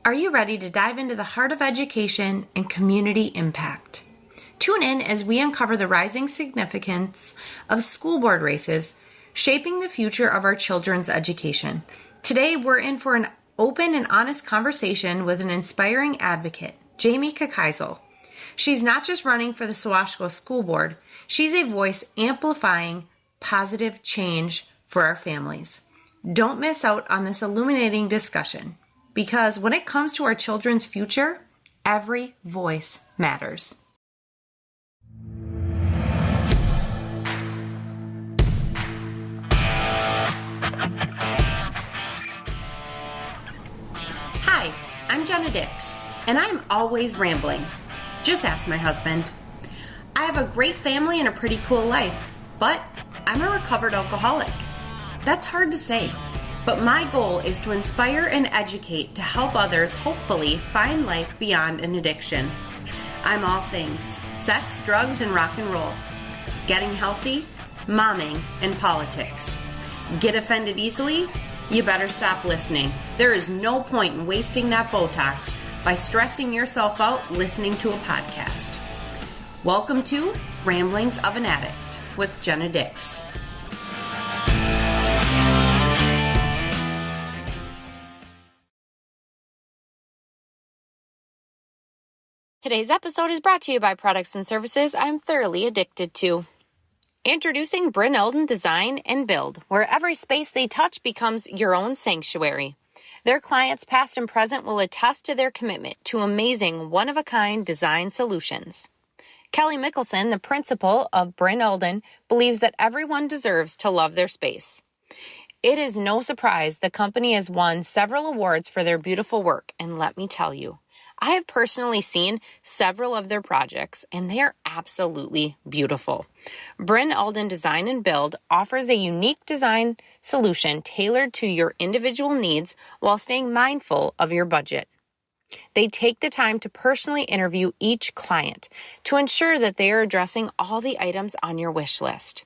Are you ready to dive into the heart of education and community impact? Tune in as we uncover the rising significance of school board races, shaping the future of our children's education. Today, we're in for an open and honest conversation with an inspiring advocate, Jaime Kokaisel. She's not just running for the SoWashCo School Board, she's a voice amplifying positive change for our families. Don't miss out on this illuminating discussion, because when it comes to our children's future, every voice matters. Hi, I'm Jenna Dix, and I'm always rambling. Just ask my husband. I have a great family and a pretty cool life, but I'm a recovered alcoholic. That's hard to say. But my goal is to inspire and educate to help others hopefully find life beyond an addiction. I'm all things: sex, drugs, and rock and roll. Getting healthy, momming, and politics. Get offended easily? You better stop listening. There is no point in wasting that Botox by stressing yourself out listening to a podcast. Welcome to Ramblings of an Addict with Jenna Dix. Today's episode is brought to you by products and services I'm thoroughly addicted to. Introducing Brynn Alden Design and Build, where every space they touch becomes your own sanctuary. Their clients, past and present, will attest to their commitment to amazing, one-of-a-kind design solutions. Kelly Mickelson, the principal of Brynn Alden, believes that everyone deserves to love their space. It is no surprise the company has won several awards for their beautiful work, and let me tell you, I have personally seen several of their projects, and they are absolutely beautiful. Brynn Alden Design and Build offers a unique design solution tailored to your individual needs while staying mindful of your budget. They take the time to personally interview each client to ensure that they are addressing all the items on your wish list.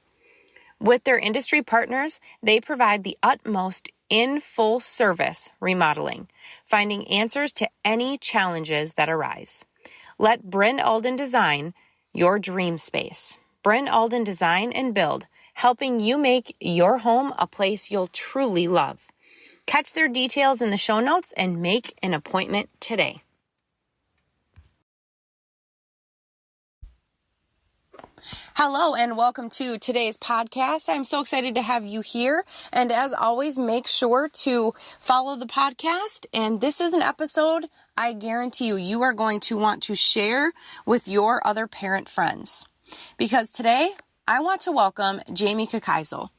With their industry partners, they provide the utmost in full service remodeling, finding answers to any challenges that arise. Let Brynn Alden design your dream space. Brynn Alden Design and Build, helping you make your home a place you'll truly love. Catch their details in the show notes and make an appointment today. Hello and welcome to today's podcast. I'm so excited to have you here. And as always, make sure to follow the podcast. And this is an episode I guarantee you are going to want to share with your other parent friends. Because today I want to welcome Jaime Kokaisel.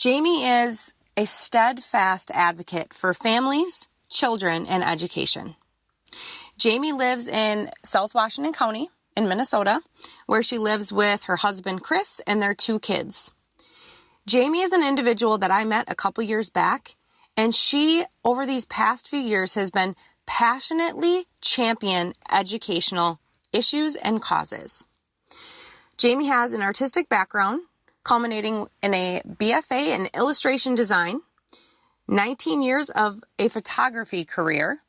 Jaime is a steadfast advocate for families, children, and education. Jaime lives in South Washington County in Minnesota, where she lives with her husband, Chris, and their 2 kids. Jaime is an individual that I met a couple years back, and she, over these past few years, has been passionately champion educational issues and causes. Jaime has an artistic background, culminating in a BFA in illustration design, 19 years of a photography career,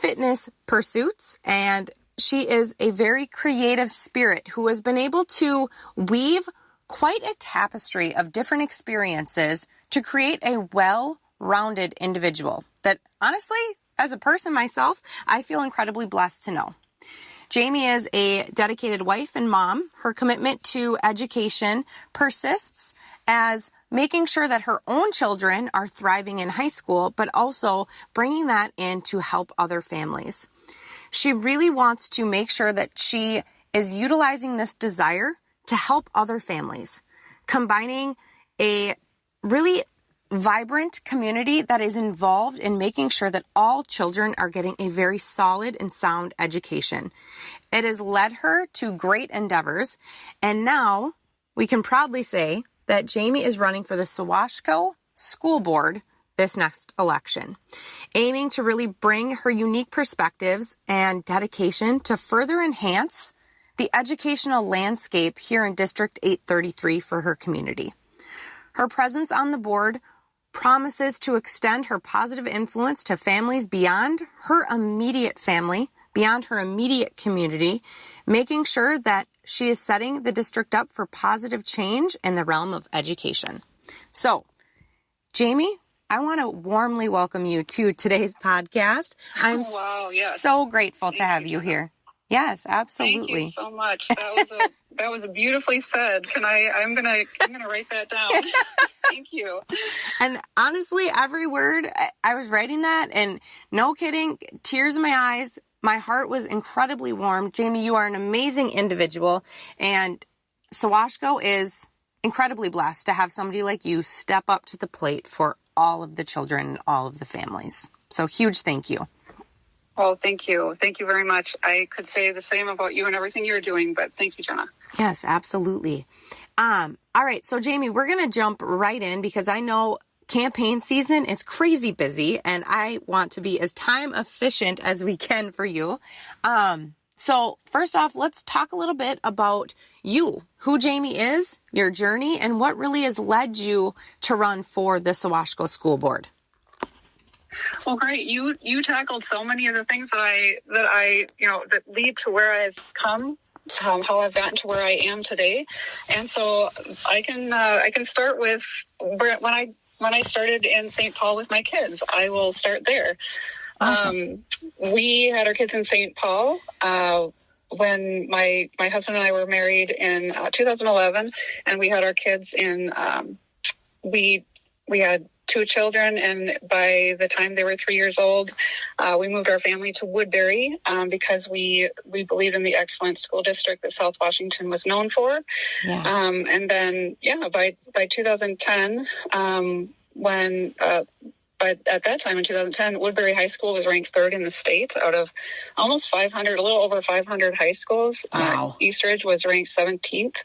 fitness pursuits, and she is a very creative spirit who has been able to weave quite a tapestry of different experiences to create a well-rounded individual that, honestly, as a person myself, I feel incredibly blessed to know. Jaime is a dedicated wife and mom. Her commitment to education persists as making sure that her own children are thriving in high school, but also bringing that in to help other families. She really wants to make sure that she is utilizing this desire to help other families, combining a really vibrant community that is involved in making sure that all children are getting a very solid and sound education. It has led her to great endeavors, and now we can proudly say that Jaime is running for the SoWashCo School Board this next election, aiming to really bring her unique perspectives and dedication to further enhance the educational landscape here in District 833 for her community. Her presence on the board promises to extend her positive influence to families beyond her immediate family, beyond her immediate community, making sure that she is setting the district up for positive change in the realm of education. So, Jaime, I want to warmly welcome you to today's podcast. I'm so grateful to have you here. Yes, absolutely. Thank you so much. That was beautifully said. I'm gonna write that down. Thank you. And honestly, every word, I was writing that, and no kidding, tears in my eyes. My heart was incredibly warm. Jaime, you are an amazing individual, and SoWashCo is incredibly blessed to have somebody like you step up to the plate for all of the children and all of the families. So huge thank you. Oh, thank you. Thank you very much. I could say the same about you and everything you're doing, but thank you, Jenna. Yes, absolutely. All right. So, Jaime, we're going to jump right in because I know campaign season is crazy busy and I want to be as time efficient as we can for you. So first off, let's talk a little bit about you, who Jaime is, your journey, and what really has led you to run for the SoWashCo School Board. Well, great. You tackled so many of the things that lead to where I've come, how I've gotten to where I am today. And so I can start with when I started in St. Paul with my kids. I will start there. Awesome. We had our kids in St. Paul when my husband and I were married in 2011, and we had our kids in we had 2 children, and by the time they were 3 years old, we moved our family to Woodbury because we believed in the excellent school district that South Washington was known for. Yeah. And then, by 2010, But at that time in 2010, Woodbury High School was ranked 3rd in the state out of almost 500, a little over 500 high schools. Wow. Eastridge was ranked 17th.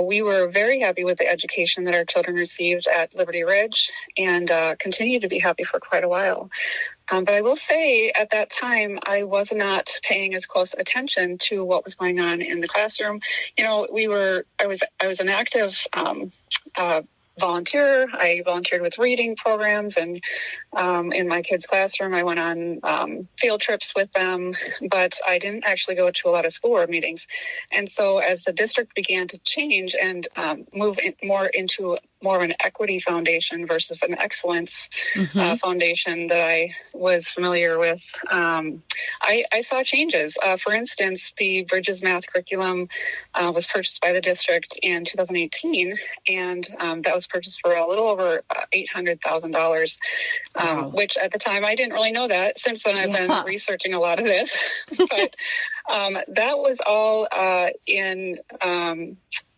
We were very happy with the education that our children received at Liberty Ridge and continue to be happy for quite a while. But I will say at that time, I was not paying as close attention to what was going on in the classroom. I was an active volunteer. I volunteered with reading programs, and in my kids' classroom, I went on field trips with them, but I didn't actually go to a lot of school board meetings. And so as the district began to change and move more into more of an equity foundation versus an excellence foundation that I was familiar with, I saw changes. For instance, the Bridges math curriculum was purchased by the district in 2018, and that was purchased for a little over $800,000, which at the time I didn't really know that. Since then, I've been researching a lot of this, but that was all in.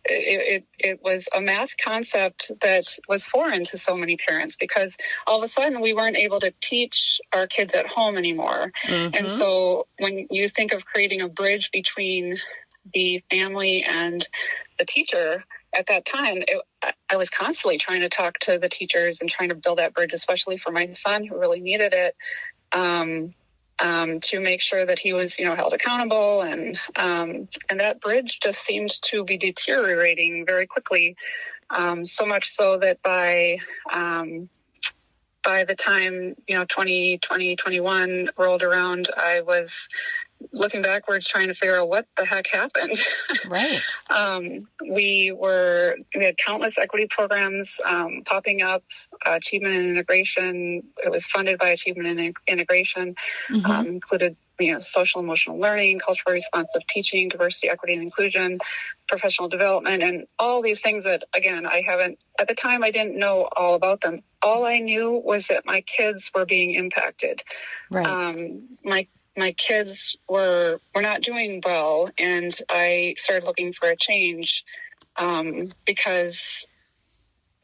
It was a math concept that was foreign to so many parents because all of a sudden we weren't able to teach our kids at home anymore. And so when you think of creating a bridge between the family and the teacher, at that time, I was constantly trying to talk to the teachers and trying to build that bridge, especially for my son who really needed it. To make sure that he was, held accountable, and that bridge just seemed to be deteriorating very quickly. So much so that by the time 2021 rolled around, I was looking backwards, trying to figure out what the heck happened. Right. We had countless equity programs popping up. Achievement and Integration. It was funded by Achievement and Integration. Included social emotional learning, culturally responsive teaching, diversity, equity, and inclusion, professional development, and all these things that, again, at the time I didn't know all about them. All I knew was that my kids were being impacted. Right. My kids were not doing well, and I started looking for a change because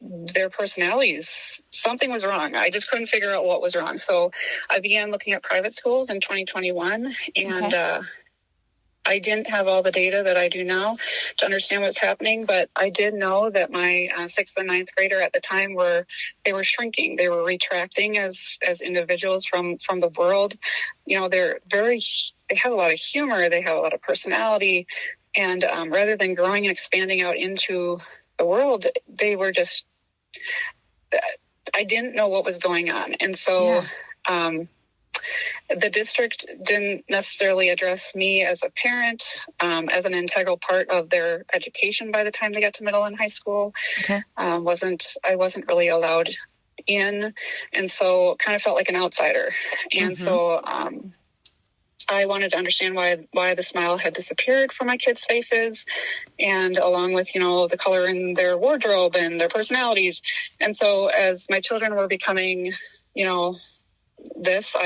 their personalities, something was wrong. I just couldn't figure out what was wrong. So I began looking at private schools in 2021, and I didn't have all the data that I do now to understand what's happening, but I did know that my 6th and 9th grader at the time were shrinking. They were retracting as individuals from the world. They have a lot of humor. They have a lot of personality. And rather than growing and expanding out into the world, they were just, I didn't know what was going on. And so, the district didn't necessarily address me as a parent, as an integral part of their education by the time they got to middle and high school. Okay. I wasn't really allowed in, and so kind of felt like an outsider. And so I wanted to understand why the smile had disappeared from my kids' faces, and along with, the color in their wardrobe and their personalities. And so as my children were becoming, this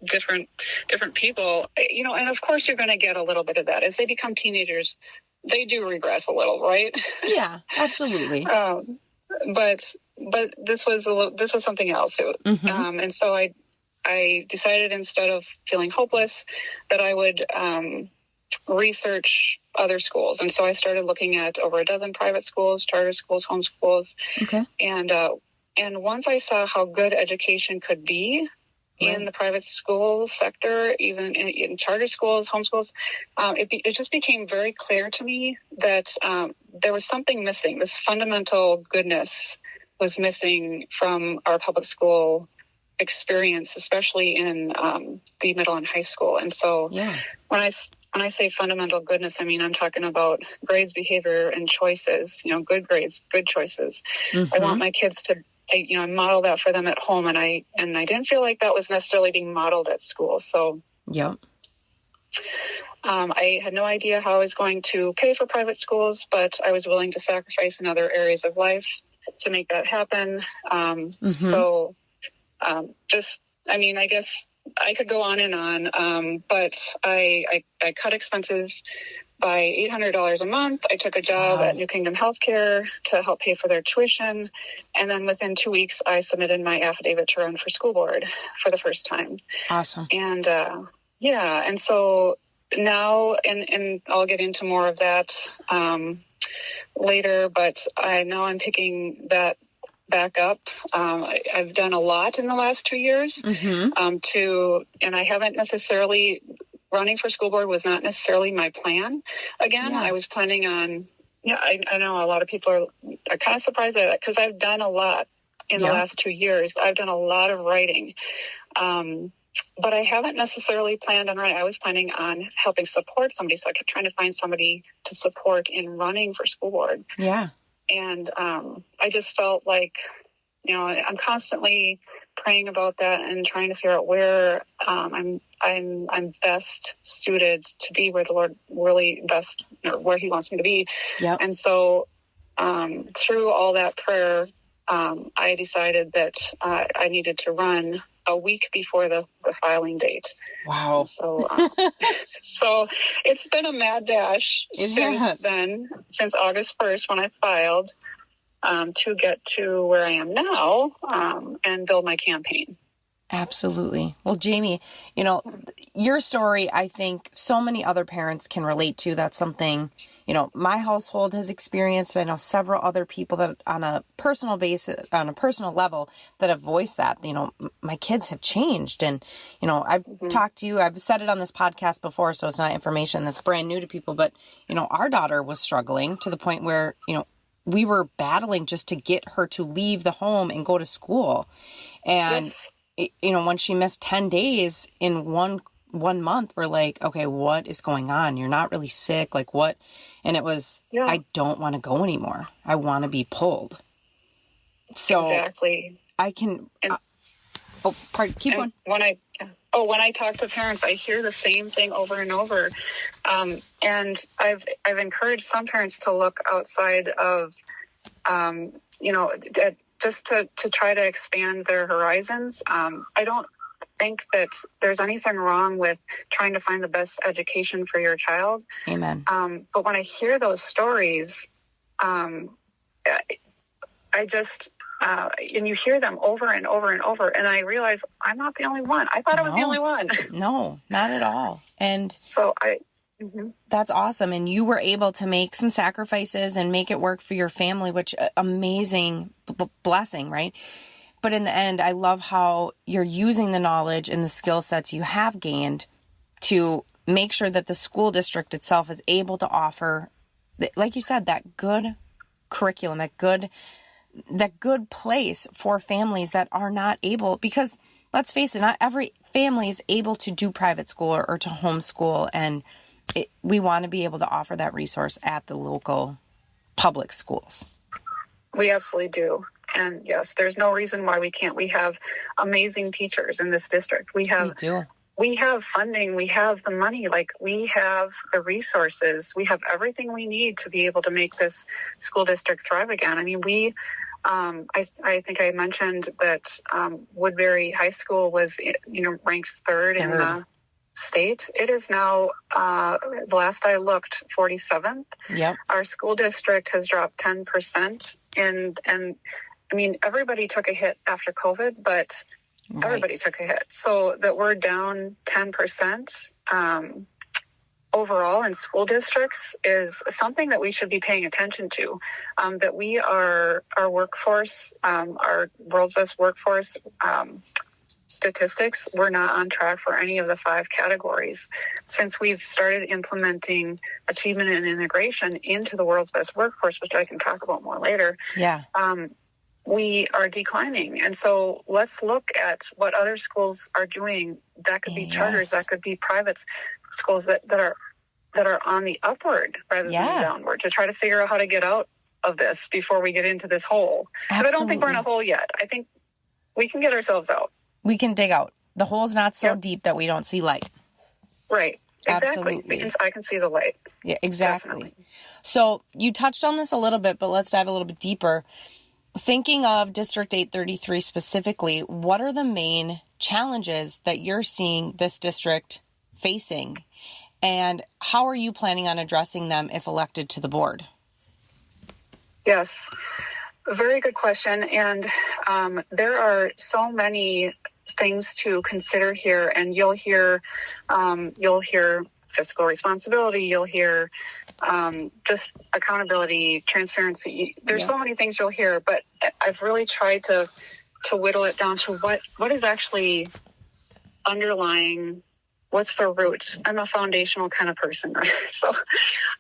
different people, and of course you're going to get a little bit of that as they become teenagers. They do regress a little, right? Yeah, absolutely. But this was something else. And so I decided, instead of feeling hopeless, that I would research other schools. And so I started looking at over a dozen private schools, charter schools, homeschools. Okay. And once I saw how good education could be in the private school sector, even in charter schools, homeschools, it just became very clear to me that there was something missing. This fundamental goodness was missing from our public school experience, especially in the middle and high school. And so when I say fundamental goodness, I mean, I'm talking about grades, behavior, and choices, good grades, good choices. I want my kids to, I model that for them at home. And I didn't feel like that was necessarily being modeled at school. So I had no idea how I was going to pay for private schools, but I was willing to sacrifice in other areas of life to make that happen. I guess I could go on and on, but I cut expenses by $800 a month. I took a job at New Kingdom Healthcare to help pay for their tuition. And then within 2 weeks, I submitted my affidavit to run for school board for the first time. Awesome. And and so now, and I'll get into more of that later, but I'm picking that back up. I've done a lot in the last 2 years and I haven't necessarily, running for school board was not necessarily my plan. Again, I was planning on, I know a lot of people are kind of surprised at that, because I've done a lot in the last 2 years. I've done a lot of writing. But I haven't necessarily planned on writing. I was planning on helping support somebody. So I kept trying to find somebody to support in running for school board. Yeah. And I just felt like, I'm constantly praying about that and trying to figure out where I'm best suited to be, where the Lord really best, or where He wants me to be. Yep. And so through all that prayer, I decided that I needed to run a week before the filing date. Wow. So it's been a mad dash since August 1st, when I filed, to get to where I am now, and build my campaign. Absolutely. Well, Jaime, your story, I think so many other parents can relate to. That's something, my household has experienced. I know several other people that on a personal basis, on a personal level, that have voiced that, my kids have changed. And, I've talked to you, I've said it on this podcast before, so it's not information that's brand new to people, but, our daughter was struggling to the point where, we were battling just to get her to leave the home and go to school. And when she missed 10 days in one month, we're like, okay, what is going on? You're not really sick. Like what? And it was, I don't want to go anymore. I want to be pulled. So exactly. I can, keep going. When I talk to parents, I hear the same thing over and over. And I've encouraged some parents to look outside of, just to try to expand their horizons. I don't think that there's anything wrong with trying to find the best education for your child. Amen. But when I hear those stories, I just, and you hear them over and over and over, and I realize I'm not the only one. I thought I was the only one. No, not at all. And so that's awesome. And you were able to make some sacrifices and make it work for your family, which amazing blessing, right? But in the end, I love how you're using the knowledge and the skill sets you have gained to make sure that the school district itself is able to offer, like you said, that good curriculum, that good that good place for families that are not able, because let's face it, not every family is able to do private school or to homeschool. And we want to be able to offer that resource at the local public schools. We absolutely do. And yes, there's no reason why we can't. We have amazing teachers in this district. We do. We have funding. We have the money. Like, we have the resources. We have everything we need to be able to make this school district thrive again. I mean, I think I mentioned that Woodbury High School was, ranked third in the state. It is now, the last I looked, 47th. Yep. Our school district has dropped 10%. And I mean, everybody took a hit after COVID, but everybody took a hit. So that we're down 10% overall in school districts is something that we should be paying attention to. That we are, our workforce, our world's best workforce statistics, we're not on track for any of the 5 categories. Since we've started implementing achievement and integration into the world's best workforce, which I can talk about more later. Yeah. We are declining. And so let's look at what other schools are doing. That could be charters, that could be private schools that are on the upward rather than downward, to try to figure out how to get out of this before we get into this hole. Absolutely. But I don't think we're in a hole yet. I think we can get ourselves out. We can dig out. The hole's not so deep that we don't see light. Right. Exactly. Absolutely. I can see the light. Yeah, exactly. Definitely. So you touched on this a little bit, but let's dive a little bit deeper. Thinking of District 833 specifically, what are the main challenges that you're seeing this district facing, and how are you planning on addressing them if elected to the board? Yes, very good question. And there are so many things to consider here, and you'll hear fiscal responsibility, you'll hear just accountability, transparency. There's so many things you'll hear, but I've really tried to whittle it down to what is actually underlying. What's the root? I'm a foundational kind of person, right? So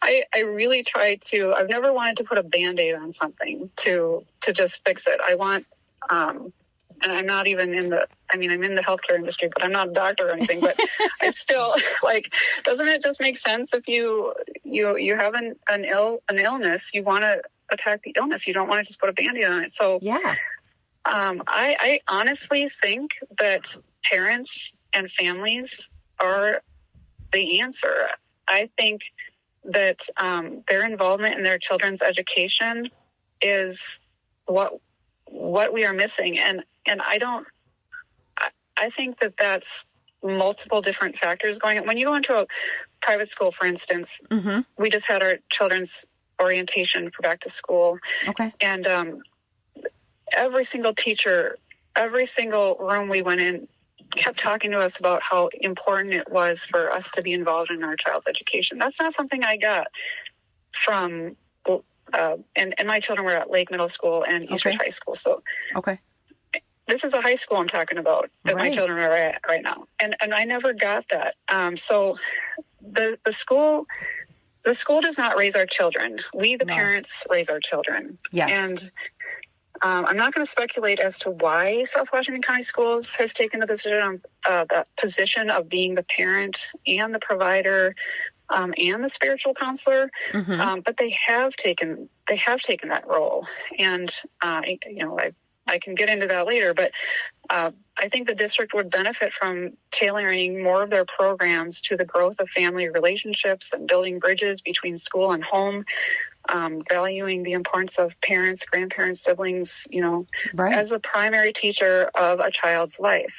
I really try to, I've never wanted to put a Band-Aid on something to just fix it. I want, and I'm not even I'm in the healthcare industry, but I'm not a doctor or anything, but I still, doesn't it just make sense if you have an illness, you want to attack the illness. You don't want to just put a Band-Aid on it. So I honestly think that parents and families are the answer. I think that their involvement in their children's education is what we are missing. And I think that that's multiple different factors going on. When you go into a private school, for instance, we just had our children's orientation for back to school. Okay. And every single teacher, every single room we went in, kept talking to us about how important it was for us to be involved in our child's education. That's not something I got from, and my children were at Lake Middle School and Eastridge High School. So this is a high school I'm talking about that my children are at right now. And I never got that. So the school does not raise our children. We, the parents, raise our children. Yes. And I'm not going to speculate as to why South Washington County Schools has taken the position of being the parent and the provider and the spiritual counselor, but they have taken that role. And I can get into that later, but I think the district would benefit from tailoring more of their programs to the growth of family relationships and building bridges between school and home. Valuing the importance of parents, grandparents, siblings, as a primary teacher of a child's life.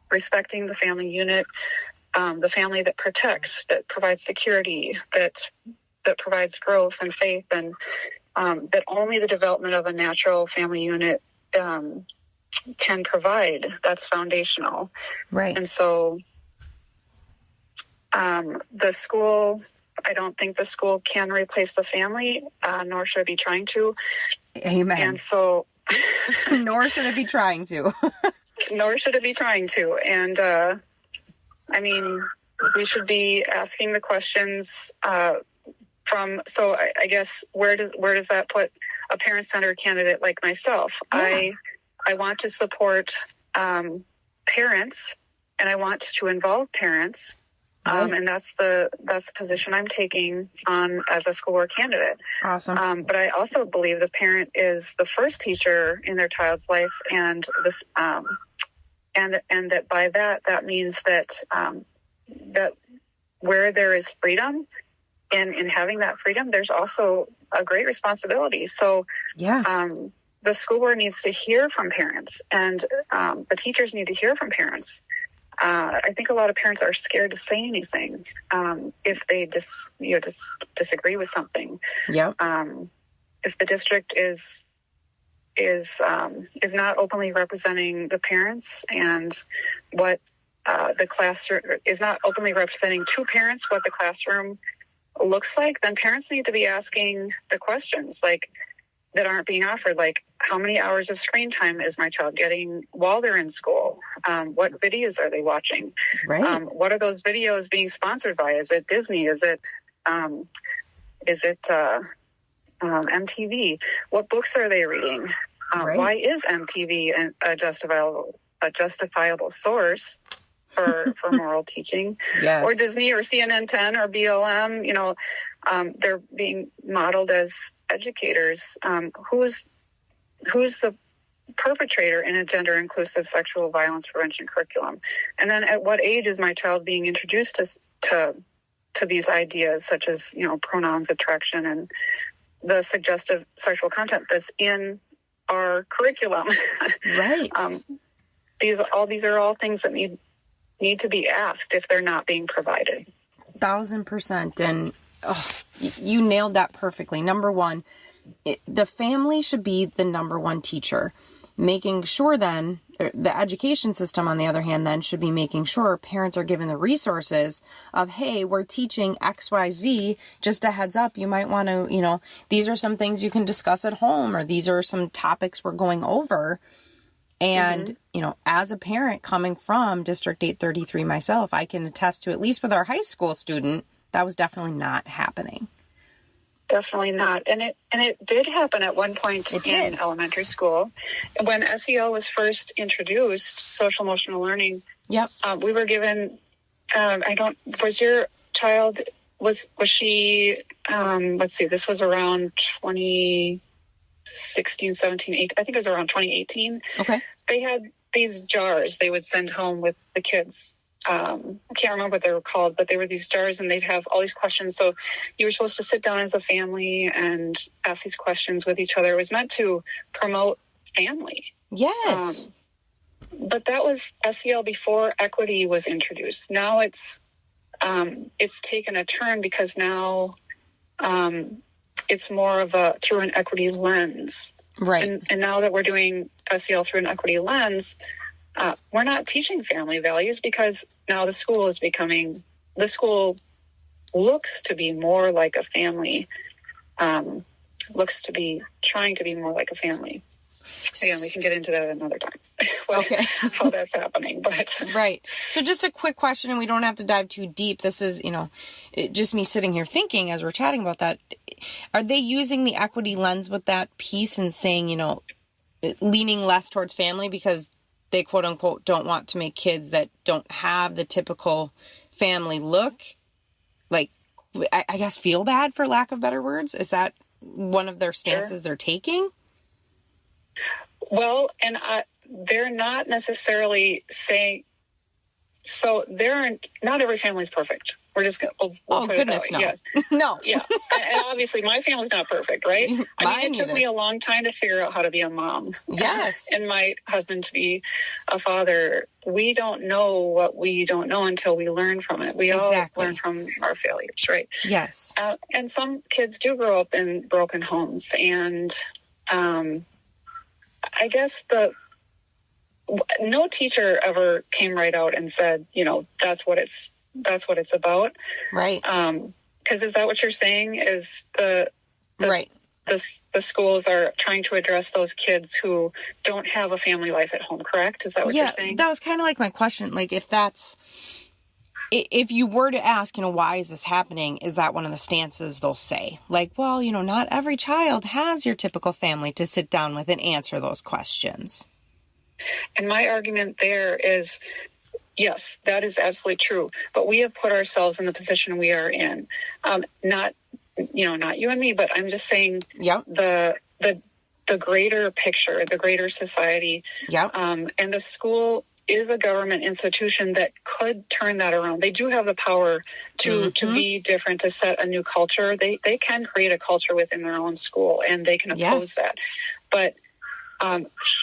Respecting the family unit, the family that protects, that provides security, that provides growth and faith, and that only the development of a natural family unit can provide. That's foundational. Right. And so the school... I don't think the school can replace the family, nor should it be trying to. Amen. And so... nor should it be trying to. Nor should it be trying to. And, we should be asking the questions so I guess where does that put a parent-centered candidate like myself. Yeah. I want to support parents, and I want to involve parents. Right. And that's the position I'm taking on as a school board candidate. Awesome. But I also believe the parent is the first teacher in their child's life, and this and that by that means that that where there is freedom, in having that freedom, there's also a great responsibility. So the school board needs to hear from parents, and the teachers need to hear from parents. I think a lot of parents are scared to say anything if they disagree with something. Yep. If the district is not openly representing the parents, and what the classroom is not openly representing to parents what the classroom looks like, then parents need to be asking the questions like that aren't being offered, like how many hours of screen time is my child getting while they're in school? What videos are they watching? Right. What are those videos being sponsored by? Is it Disney? Is it MTV? What books are they reading? Right. Why is MTV a justifiable source for moral teaching? Yes. Or Disney or CNN 10 or BLM? They're being modeled as educators. Who's the perpetrator in a gender-inclusive sexual violence prevention curriculum? And then at what age is my child being introduced to these ideas, such as, pronouns, attraction, and the suggestive sexual content that's in our curriculum? Right. These are all things that need to be asked if they're not being provided. 1,000%. And you nailed that perfectly. Number one, the family should be the number one teacher. Making sure then, the education system, on the other hand, then should be making sure parents are given the resources of, hey, we're teaching XYZ, just a heads up, you might want to, these are some things you can discuss at home, or these are some topics we're going over. And, as a parent coming from District 833 myself, I can attest to, at least with our high school student, that was definitely not happening. Definitely not. And it did happen at one point in elementary school. When SEL was first introduced, social emotional learning. Yep. We were given, was your child, was she, let's see, this was around 2016, 17, 18, I think it was around 2018. Okay. They had these jars they would send home with the kids. I can't remember what they were called, but they were these jars, and they'd have all these questions. So you were supposed to sit down as a family and ask these questions with each other. It was meant to promote family. Yes. But that was SEL before equity was introduced. Now it's taken a turn, because now it's more of through an equity lens. Right. And now that we're doing SEL through an equity lens, we're not teaching family values, because now the school looks to be more like a family, looks to be trying to be more like a family. Again, we can get into that another time. Okay. How that's happening, but. Right. So just a quick question, and we don't have to dive too deep. This is, just me sitting here thinking as we're chatting about that. Are they using the equity lens with that piece and saying, leaning less towards family because they quote unquote don't want to make kids that don't have the typical family look, like, I guess, feel bad, for lack of better words? Is that one of their stances they're taking? Well, and they're not necessarily saying, so not every family is perfect. We're just going to put goodness, it that way. No. Yes. No. Yeah. And obviously my family's not perfect, right? It took me a long time to figure out how to be a mom. Yes. And my husband to be a father. We don't know what we don't know until we learn from it. We all learn from our failures, right? Yes. And some kids do grow up in broken homes. And I guess no teacher ever came right out and said, that's what it's about. Right. Because is that what you're saying? Is right. The schools are trying to address those kids who don't have a family life at home, correct? Is that what you're saying? That was kind of like my question. Like, if that's, if you were to ask, why is this happening? Is that one of the stances they'll say? Like, well, not every child has your typical family to sit down with and answer those questions. And my argument there is, yes, that is absolutely true. But we have put ourselves in the position we are in. Not you and me, but I'm just saying the greater picture, the greater society. And the school is a government institution that could turn that around. They do have the power to be different, to set a new culture. They can create a culture within their own school, and they can oppose that. But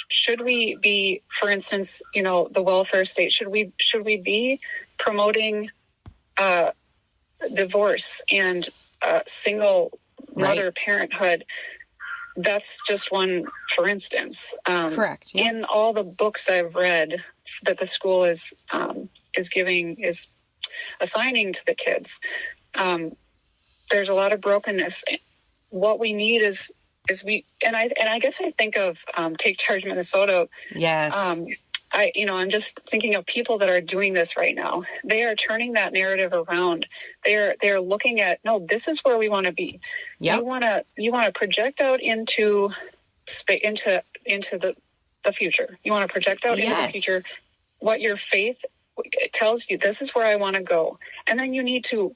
should we be, for instance, the welfare state, should we be promoting divorce and single mother parenthood? That's just one, for instance. Correct. Yeah. In all the books I've read that the school is assigning to the kids, there's a lot of brokenness. What we need is I guess I think of Take Charge Minnesota. Yes. I'm just thinking of people that are doing this right now. They are turning that narrative around. They're looking at, no, this is where we want to be. Yep. You want to project out into space, into the future. You want to project out into the future what your faith tells you. This is where I want to go, and then you need to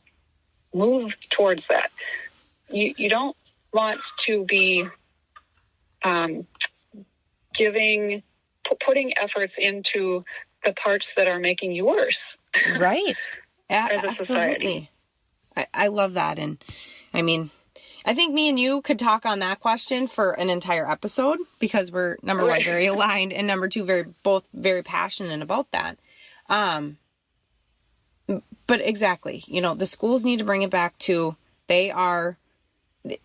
move towards that. You don't want to be putting efforts into the parts that are making you worse. Right. As a society. I love that. And I mean, I think me and you could talk on that question for an entire episode, because we're, number one, very aligned, and number two, both very passionate about that. But exactly, the schools need to bring it back to, they are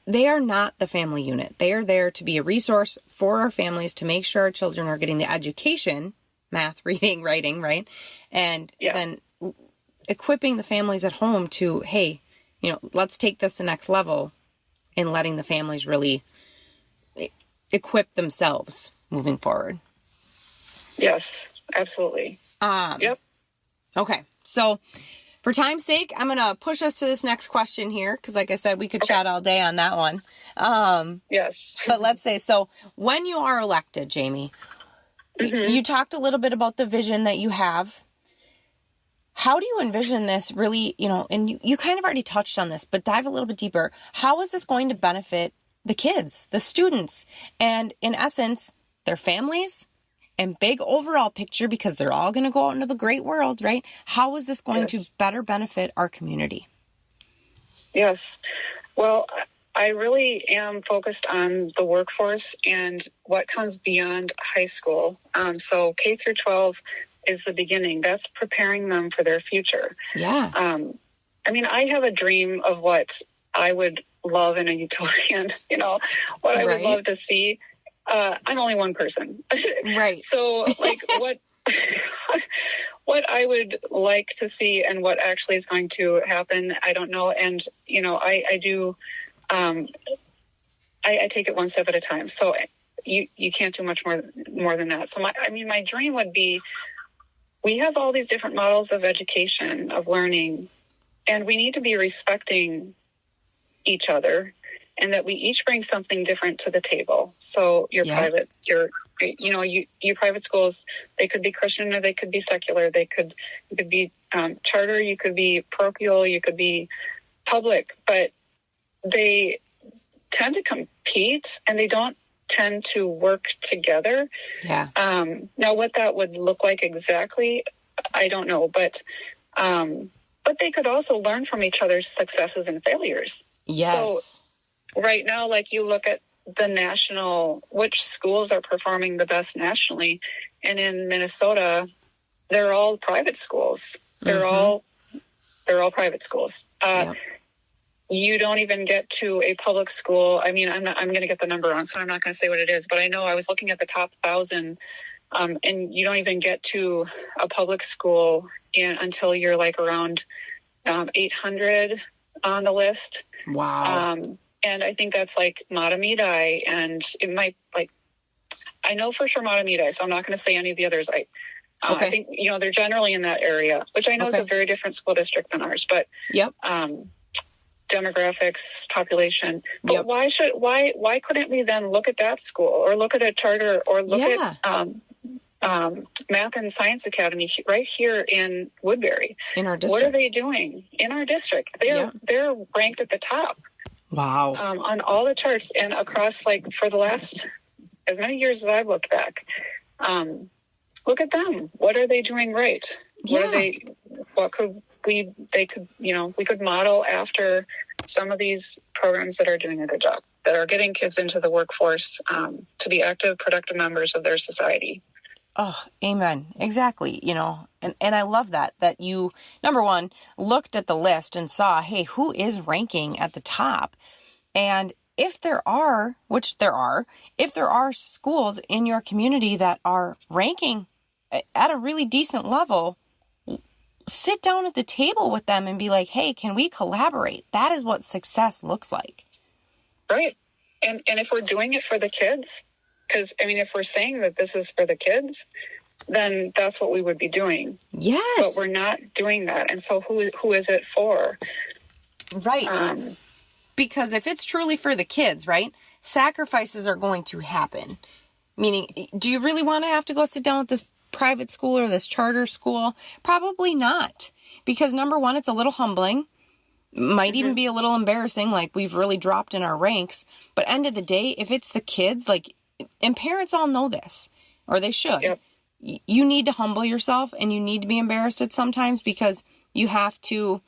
not the family unit. They are there to be a resource for our families, to make sure our children are getting the education, math, reading, writing, right? And then equipping the families at home to, hey, let's take this the next level, and letting the families really equip themselves moving forward. Yes, absolutely. Yep. Okay. So for time's sake, I'm going to push us to this next question here, because like I said, we could chat all day on that one. Yes. But let's say, so when you are elected, Jaime, you talked a little bit about the vision that you have. How do you envision this really, and you kind of already touched on this, but dive a little bit deeper. How is this going to benefit the kids, the students, and in essence, their families, and big overall picture, because they're all going to go out into the great world, right? How is this going to better benefit our community? Yes. Well, I really am focused on the workforce and what comes beyond high school. So K through 12 is the beginning. That's preparing them for their future. Yeah. I have a dream of what I would love in a utopian, what I would love to see. I'm only one person. Right. So what I would like to see and what actually is going to happen, I don't know. And, I do, I take it one step at a time. So you can't do much more than that. So my dream would be, we have all these different models of education, of learning, and we need to be respecting each other, and that we each bring something different to the table. So your private schools, they could be Christian or they could be secular. You could be charter, you could be parochial, you could be public, but they tend to compete and they don't tend to work together. Yeah. Now what that would look like exactly, I don't know, but they could also learn from each other's successes and failures. Yes. So right now, like you look at the national, which schools are performing the best nationally, and in Minnesota, they're all private schools. They're all private schools. You don't even get to a public school. I'm going to get the number wrong, so I'm not going to say what it is, but I know I was looking at the top 1,000, and you don't even get to a public school until you're like around 800 on the list. Wow. And I think that's like Matamidi, and it might, like, I know for sure Matamidi, so I'm not going to say any of the others. I think, they're generally in that area, which I know is a very different school district than ours, but demographics, population. But why couldn't we then look at that school or look at a charter or look at Math and Science Academy right here in Woodbury? In our district. What are they doing in our district? They're ranked at the top. Wow. On all the charts and across, for the last as many years as I've looked back. Look at them. What are they doing right? We could model after some of these programs that are doing a good job, that are getting kids into the workforce to be active, productive members of their society. Oh, amen. Exactly. And I love that you, number one, looked at the list and saw, hey, who is ranking at the top? And if there are, which there are, if there are schools in your community that are ranking at a really decent level, sit down at the table with them and be like, hey, can we collaborate? That is what success looks like. Right. And if we're doing it for the kids, because, if we're saying that this is for the kids, then that's what we would be doing. Yes. But we're not doing that. And so who is it for? Right. Because if it's truly for the kids, right, sacrifices are going to happen. Meaning, do you really want to have to go sit down with this private school or this charter school? Probably not. Because number one, it's a little humbling. Might even be a little embarrassing, we've really dropped in our ranks. But end of the day, if it's the kids, and parents all know this, or they should, you need to humble yourself and you need to be embarrassed at sometimes, because you have to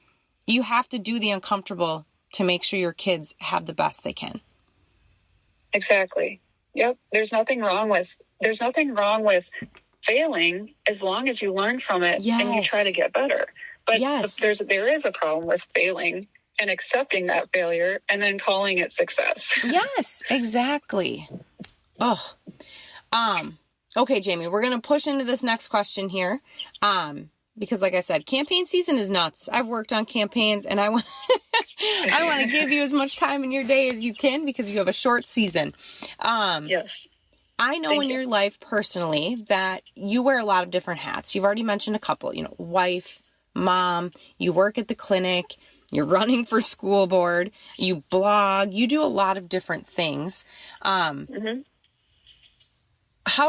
do the uncomfortable to make sure your kids have the best they can. Exactly. Yep. There's nothing wrong with failing as long as you learn from it and you try to get better. But there is a problem with failing and accepting that failure and then calling it success. Yes, exactly. Oh, okay, Jamie, we're going to push into this next question here. Because like I said, campaign season is nuts. I've worked on campaigns and I want to give you as much time in your day as you can, because you have a short season. Yes. I know in your life personally that you wear a lot of different hats. You've already mentioned a couple, wife, mom, you work at the clinic, you're running for school board, you blog, you do a lot of different things. How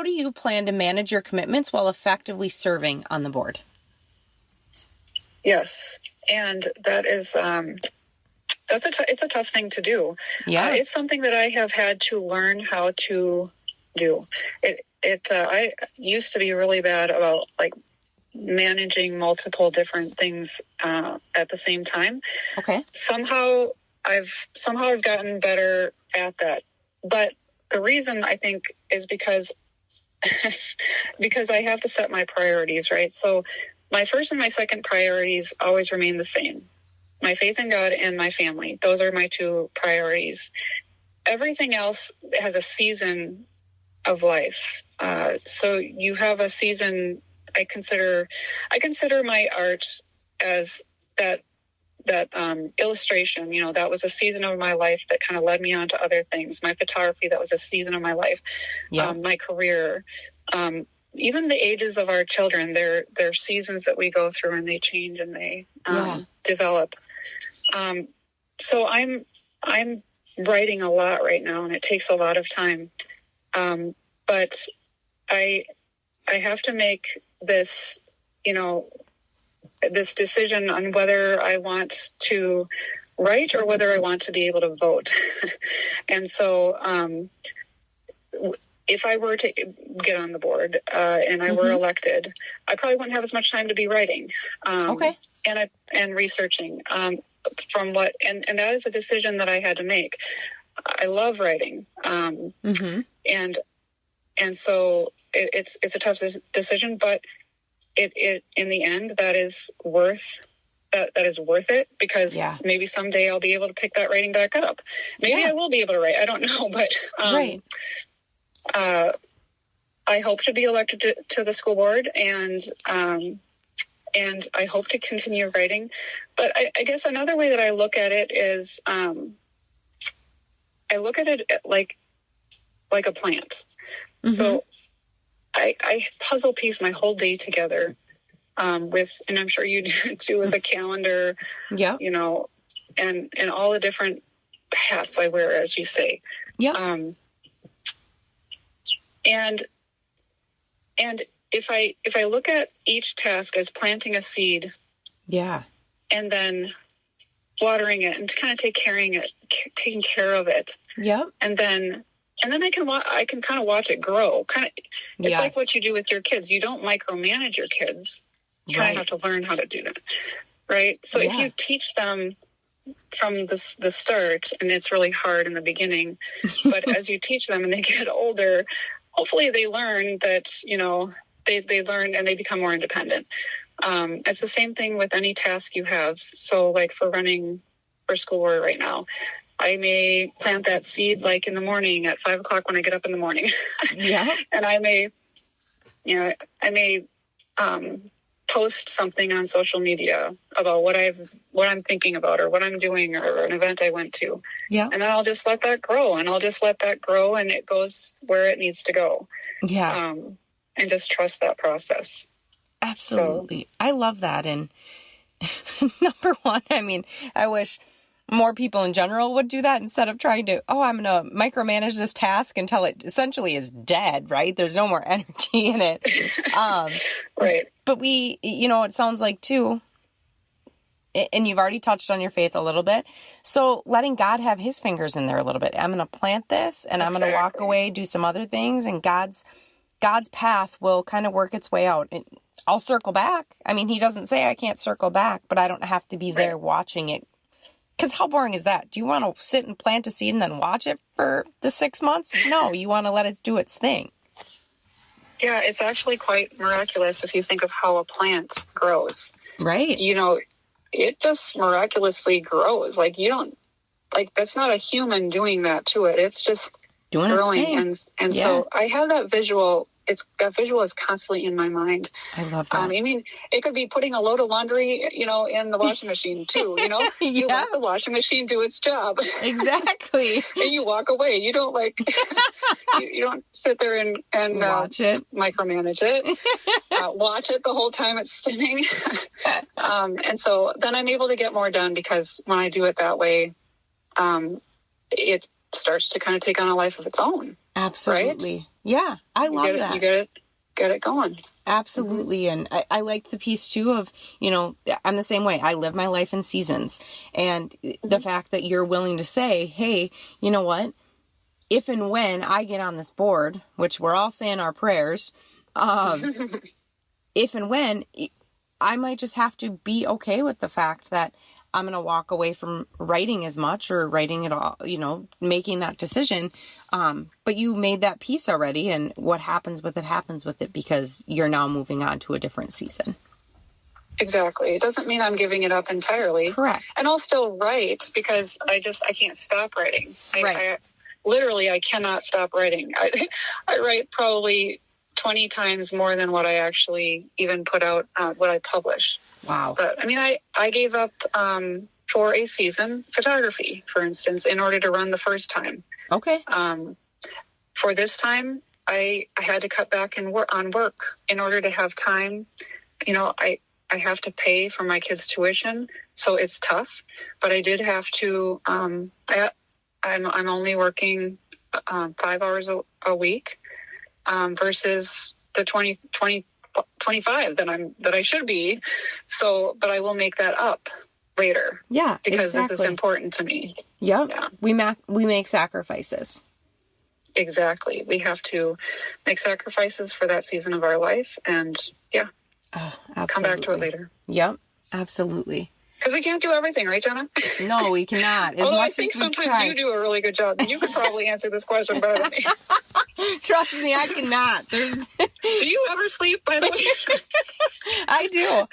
do you plan to manage your commitments while effectively serving on the board? Yes. And that is, it's a tough thing to do. Yeah. It's something that I have had to learn how to do. I used to be really bad about managing multiple different things at the same time. Okay. Somehow I've gotten better at that. But the reason I think is because I have to set my priorities, right? So my first and my second priorities always remain the same. My faith in God and my family. Those are my two priorities. Everything else has a season of life. So you have a season. I consider my art as that illustration. That was a season of my life that kind of led me on to other things. My photography, that was a season of my life. My career, even the ages of our children, they're seasons that we go through and they change and they develop. So I'm writing a lot right now and it takes a lot of time. But I have to make this, this decision on whether I want to write or whether I want to be able to vote. And so, if I were to get on the board and I were elected, I probably wouldn't have as much time to be writing and researching from what, and that is a decision that I had to make. I love writing. And so it's a tough decision, but it in the end, that is worth it, because maybe someday I'll be able to pick that writing back up. Maybe I will be able to write. I don't know, but I hope to be elected to the school board, and I hope to continue writing. But I guess another way that I look at it is I look at it like a plant. So I puzzle piece my whole day together with, and I'm sure you do too, with a calendar, you know, and all the different hats I wear, as you say. And if I look at each task as planting a seed, and then watering it and kind of taking care of it, and then I can kind of watch it grow. It's like what you do with your kids. You don't micromanage your kids. You kind of have to learn how to do that, right? So if you teach them from the start, and it's really hard in the beginning, but as you teach them and they get older, hopefully they learn that, you know, they learn and they become more independent. It's the same thing with any task you have. So like for running for school board right now, I may plant that seed like in the morning at 5 o'clock when I get up in the morning. And I may post something on social media about what I'm thinking about or what I'm doing or an event I went to. And then I'll just let that grow and it goes where it needs to go. And just trust that process. Absolutely. So, I love that. And number one, I mean, I wish more people in general would do that instead of trying to, I'm going to micromanage this task until it essentially is dead, right? There's no more energy in it. Right. But it sounds like too, and you've already touched on your faith a little bit. So letting God have his fingers in there a little bit. I'm going to plant this and I'm going to walk away, do some other things, and God's path will kind of work its way out. And I'll circle back. I mean, he doesn't say I can't circle back, but I don't have to be there watching it. Because how boring is that? Do you want to sit and plant a seed and then watch it for the 6 months? No, you want to let it do its thing. Yeah, it's actually quite miraculous if you think of how a plant grows. Right. You know, it just miraculously grows. Like that's not a human doing that to it. It's just doing growing. Its thing. And so I have that visual. That visual is constantly in my mind. I love that. I mean, it could be putting a load of laundry, you know, in the washing machine too, you know. You let the washing machine do its job. Exactly. And you walk away. You don't you don't sit there and watch it, micromanage it, watch it the whole time it's spinning. And so then I'm able to get more done because when I do it that way, it starts to kind of take on a life of its own. Absolutely. Right? Yeah, I love that. You get it going. Absolutely. Mm-hmm. And I like the piece too of, you know, I'm the same way. I live my life in seasons. And the fact that you're willing to say, hey, you know what? If and when I get on this board, which we're all saying our prayers, if and when, I might just have to be okay with the fact that I'm going to walk away from writing as much or writing at all, you know, making that decision. But you made that piece already, and what happens with it because you're now moving on to a different season. Exactly. It doesn't mean I'm giving it up entirely. Correct. And I'll still write because I can't stop writing. I cannot stop writing. I write probably 20 times more than what I actually even put out, what I publish. Wow. But I mean, I gave up for a season photography, for instance, in order to run the first time. Okay. For this time, I had to cut back on work in order to have time. You know, I have to pay for my kids' tuition, so it's tough. But I did have to. I'm only working 5 hours a week versus the 25 that I should be. So, but I will make that up later. Yeah, because exactly. This is important to me. Yep. Yeah. We make sacrifices. Exactly. We have to make sacrifices for that season of our life, and come back to it later. Yep, absolutely. Because we can't do everything, right, Jenna? No, we cannot. Although I think sometimes you do a really good job. You could probably answer this question better than me. Trust me, I cannot. Do you ever sleep, by the way? I do.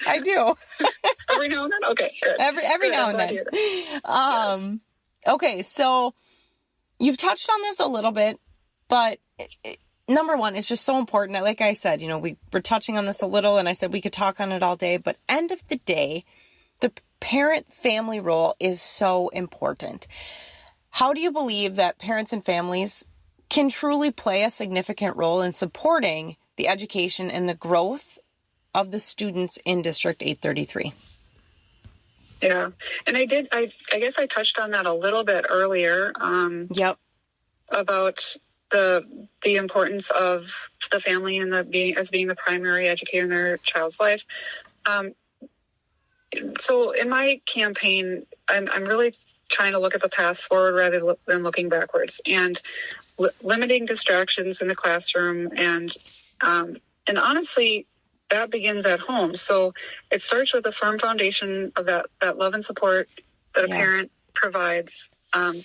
Every now and then? Okay, good. Every now and then. Yes. Okay, so you've touched on this a little bit, but number one, it's just so important. Like I said, you know, we were touching on this a little, and I said we could talk on it all day, but end of the day, the parent-family role is so important. How do you believe that parents and families can truly play a significant role in supporting the education and the growth of the students in District 833. Yeah. And I guess I touched on that a little bit earlier. Yep. About the importance of the family and being the primary educator in their child's life. So in my campaign, I'm really trying to look at the path forward rather than looking backwards, and limiting distractions in the classroom. And honestly, that begins at home. So it starts with a firm foundation of that love and support that a parent provides,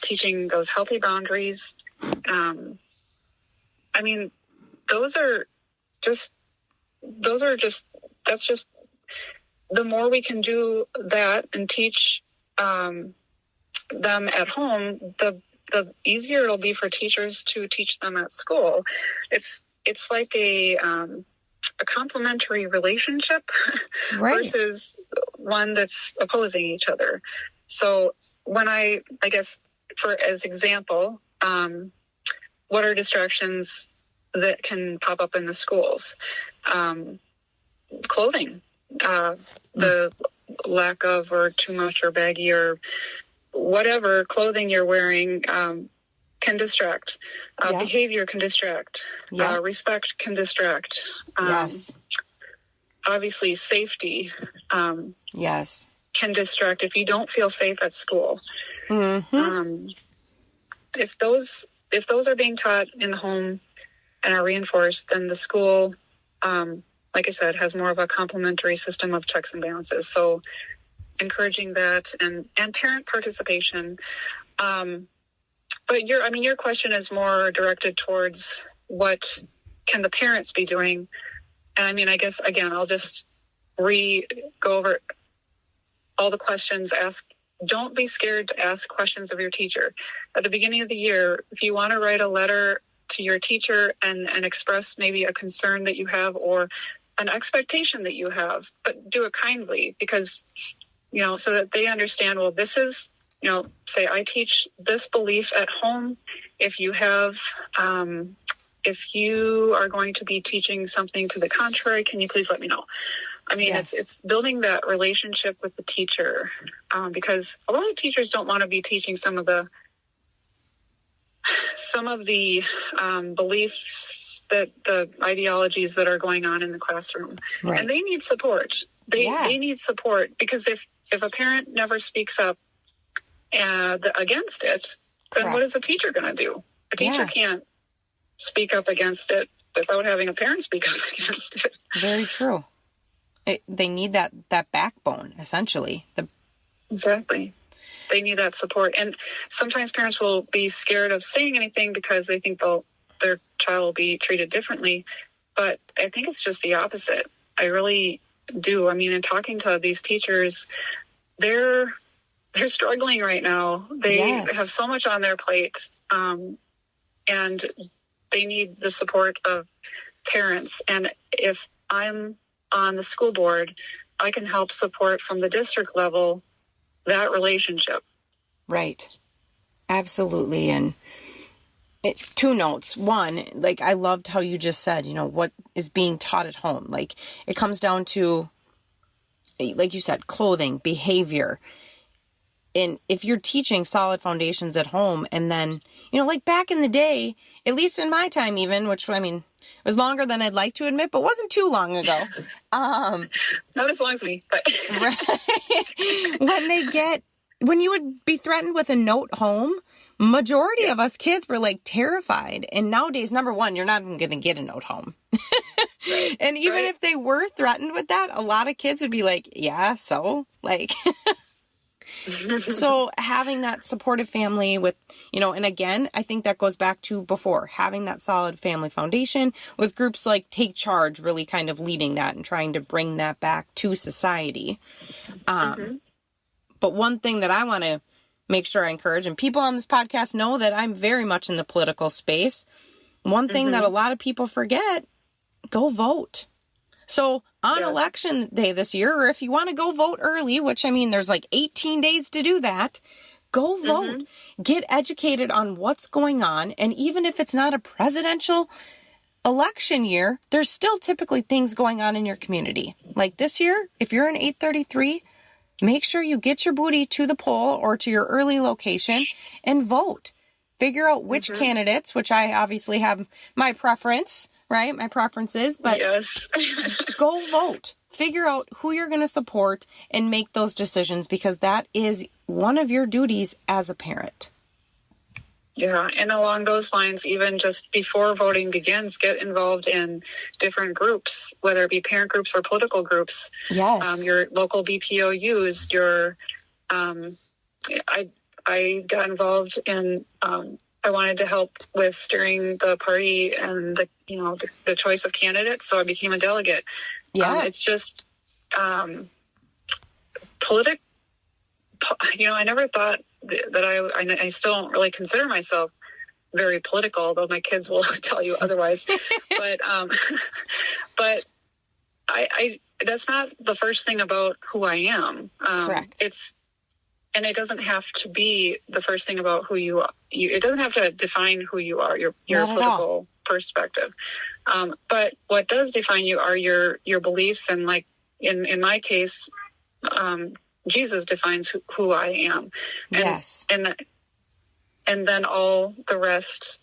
teaching those healthy boundaries. I mean, that's just, the more we can do that and teach them at home, the easier it'll be for teachers to teach them at school. It's like a complementary relationship versus one that's opposing each other. So when I guess as example, what are distractions that can pop up in the schools? Clothing, the lack of or too much or baggy or whatever clothing you're wearing can distract. Behavior can distract. Respect can distract. Obviously, safety can distract if you don't feel safe at school. If those are being taught in the home and are reinforced, then the school, like I said, has more of a complementary system of checks and balances. So encouraging that and parent participation. But your question is more directed towards what can the parents be doing? And I mean, I guess, again, I'll just go over all the questions. Don't be scared to ask questions of your teacher. At the beginning of the year, if you want to write a letter to your teacher and express maybe a concern that you have or an expectation that you have, but do it kindly, because, so that they understand, well, this is, say I teach this belief at home. If you have, if you are going to be teaching something to the contrary, can you please let me know? I mean, it's building that relationship with the teacher, because a lot of teachers don't want to be teaching some of the beliefs, that the ideologies that are going on in the classroom, and they need support. They need support, because if a parent never speaks up against it, then what is a teacher going to do? A teacher can't speak up against it without having a parent speak up against it. Very true. They need that backbone, essentially. Exactly. They need that support. And sometimes parents will be scared of saying anything because they think their child will be treated differently. But I think it's just the opposite. I really do. I mean, in talking to these teachers, they're struggling right now. They have so much on their plate, and they need the support of parents. And if I'm on the school board, I can help support from the district level that relationship. Right. Absolutely. And two notes. One, like, I loved how you just said, what is being taught at home. Like, it comes down to, like you said, clothing, behavior. And if you're teaching solid foundations at home, and then, like back in the day, at least in my time even, which, I mean, was longer than I'd like to admit, but wasn't too long ago. Not as long as me, but when you would be threatened with a note home, majority of us kids were like terrified. And nowadays, number one, you're not even going to get a note home. And even if they were threatened with that, a lot of kids would be like, yeah, so like, so having that supportive family with, and again, I think that goes back to before, having that solid family foundation with groups like Take Charge, really kind of leading that and trying to bring that back to society. But one thing that I want to make sure I encourage, and people on this podcast know that I'm very much in the political space. One thing that a lot of people forget, go vote. So on election day this year, or if you want to go vote early, which, I mean, there's like 18 days to do that, go vote. Get educated on what's going on. And even if it's not a presidential election year, there's still typically things going on in your community. Like this year, if you're in 833, make sure you get your booty to the poll or to your early location and vote. Figure out which candidates, which I obviously have my preference, right? My preferences, but yes. Go vote. Figure out who you're going to support and make those decisions, because that is one of your duties as a parent. Yeah, and along those lines, even just before voting begins, get involved in different groups, whether it be parent groups or political groups. Yes. Your local BPOUs, I got involved in, I wanted to help with steering the party and the choice of candidates, so I became a delegate. Yeah. It's just I never thought that I still don't really consider myself very political, although my kids will tell you otherwise. But I that's not the first thing about who I am. Correct. And it doesn't have to be the first thing about who you are. It doesn't have to define who you are, your political perspective. But what does define you are your beliefs. And like in my case, Jesus defines who I am. And, yes. And then all the rest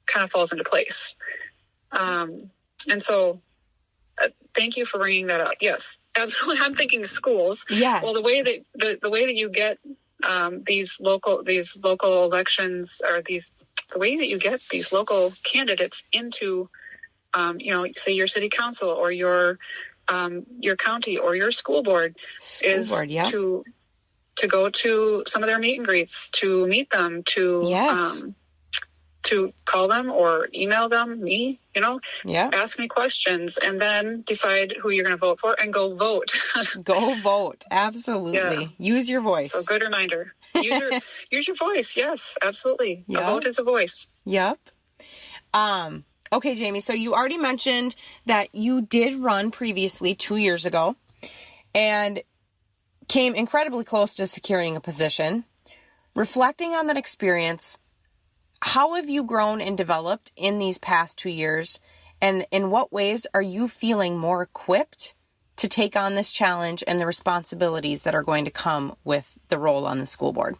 kind of falls into place. And so thank you for bringing that up. Yes, absolutely. I'm thinking schools. Yeah. Well, the way that you get these local elections, or the way that you get these local candidates into, say your city council or your county or your school board, to go to some of their meet and greets, to meet them, to call them or email them, ask me questions, and then decide who you're going to vote for and go vote. Go vote. Absolutely. Yeah. Use your voice. So good reminder. Use your voice. Yes, absolutely. Yep. A vote is a voice. Yep. Okay, Jamie, so you already mentioned that you did run previously 2 years ago and came incredibly close to securing a position. Reflecting on that experience, how have you grown and developed in these past 2 years? And in what ways are you feeling more equipped to take on this challenge and the responsibilities that are going to come with the role on the school board?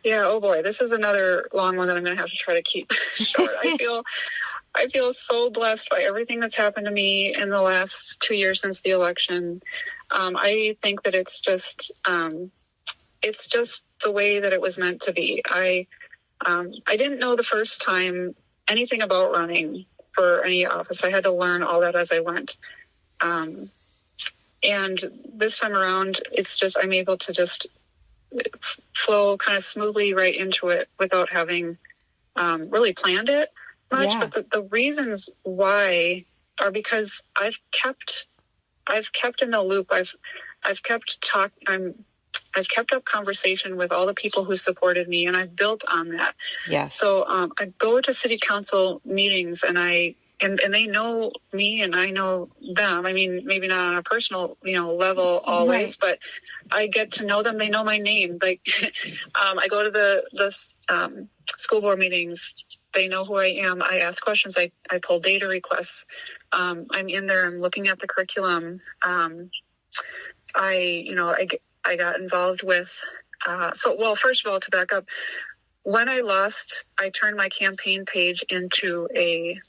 Yeah, oh boy, this is another long one that I'm going to have to try to keep short. I feel so blessed by everything that's happened to me in the last 2 years since the election. I think that it's just the way that it was meant to be. I didn't know the first time anything about running for any office. I had to learn all that as I went. And this time around, it's just, I'm able to just flow kind of smoothly right into it without having really planned it much. Yeah. But the reasons why are because I've kept in the loop. I've kept up conversation with all the people who supported me, and I've built on that. Yes. So I go to city council meetings, and they know me and I know them. I mean, maybe not on a personal, level always, right. But I get to know them. They know my name. Like, I go to the school board meetings. They know who I am. I ask questions. I pull data requests. I'm in there. I'm looking at the curriculum. I got involved with, first of all, to back up, when I lost, I turned my campaign page into a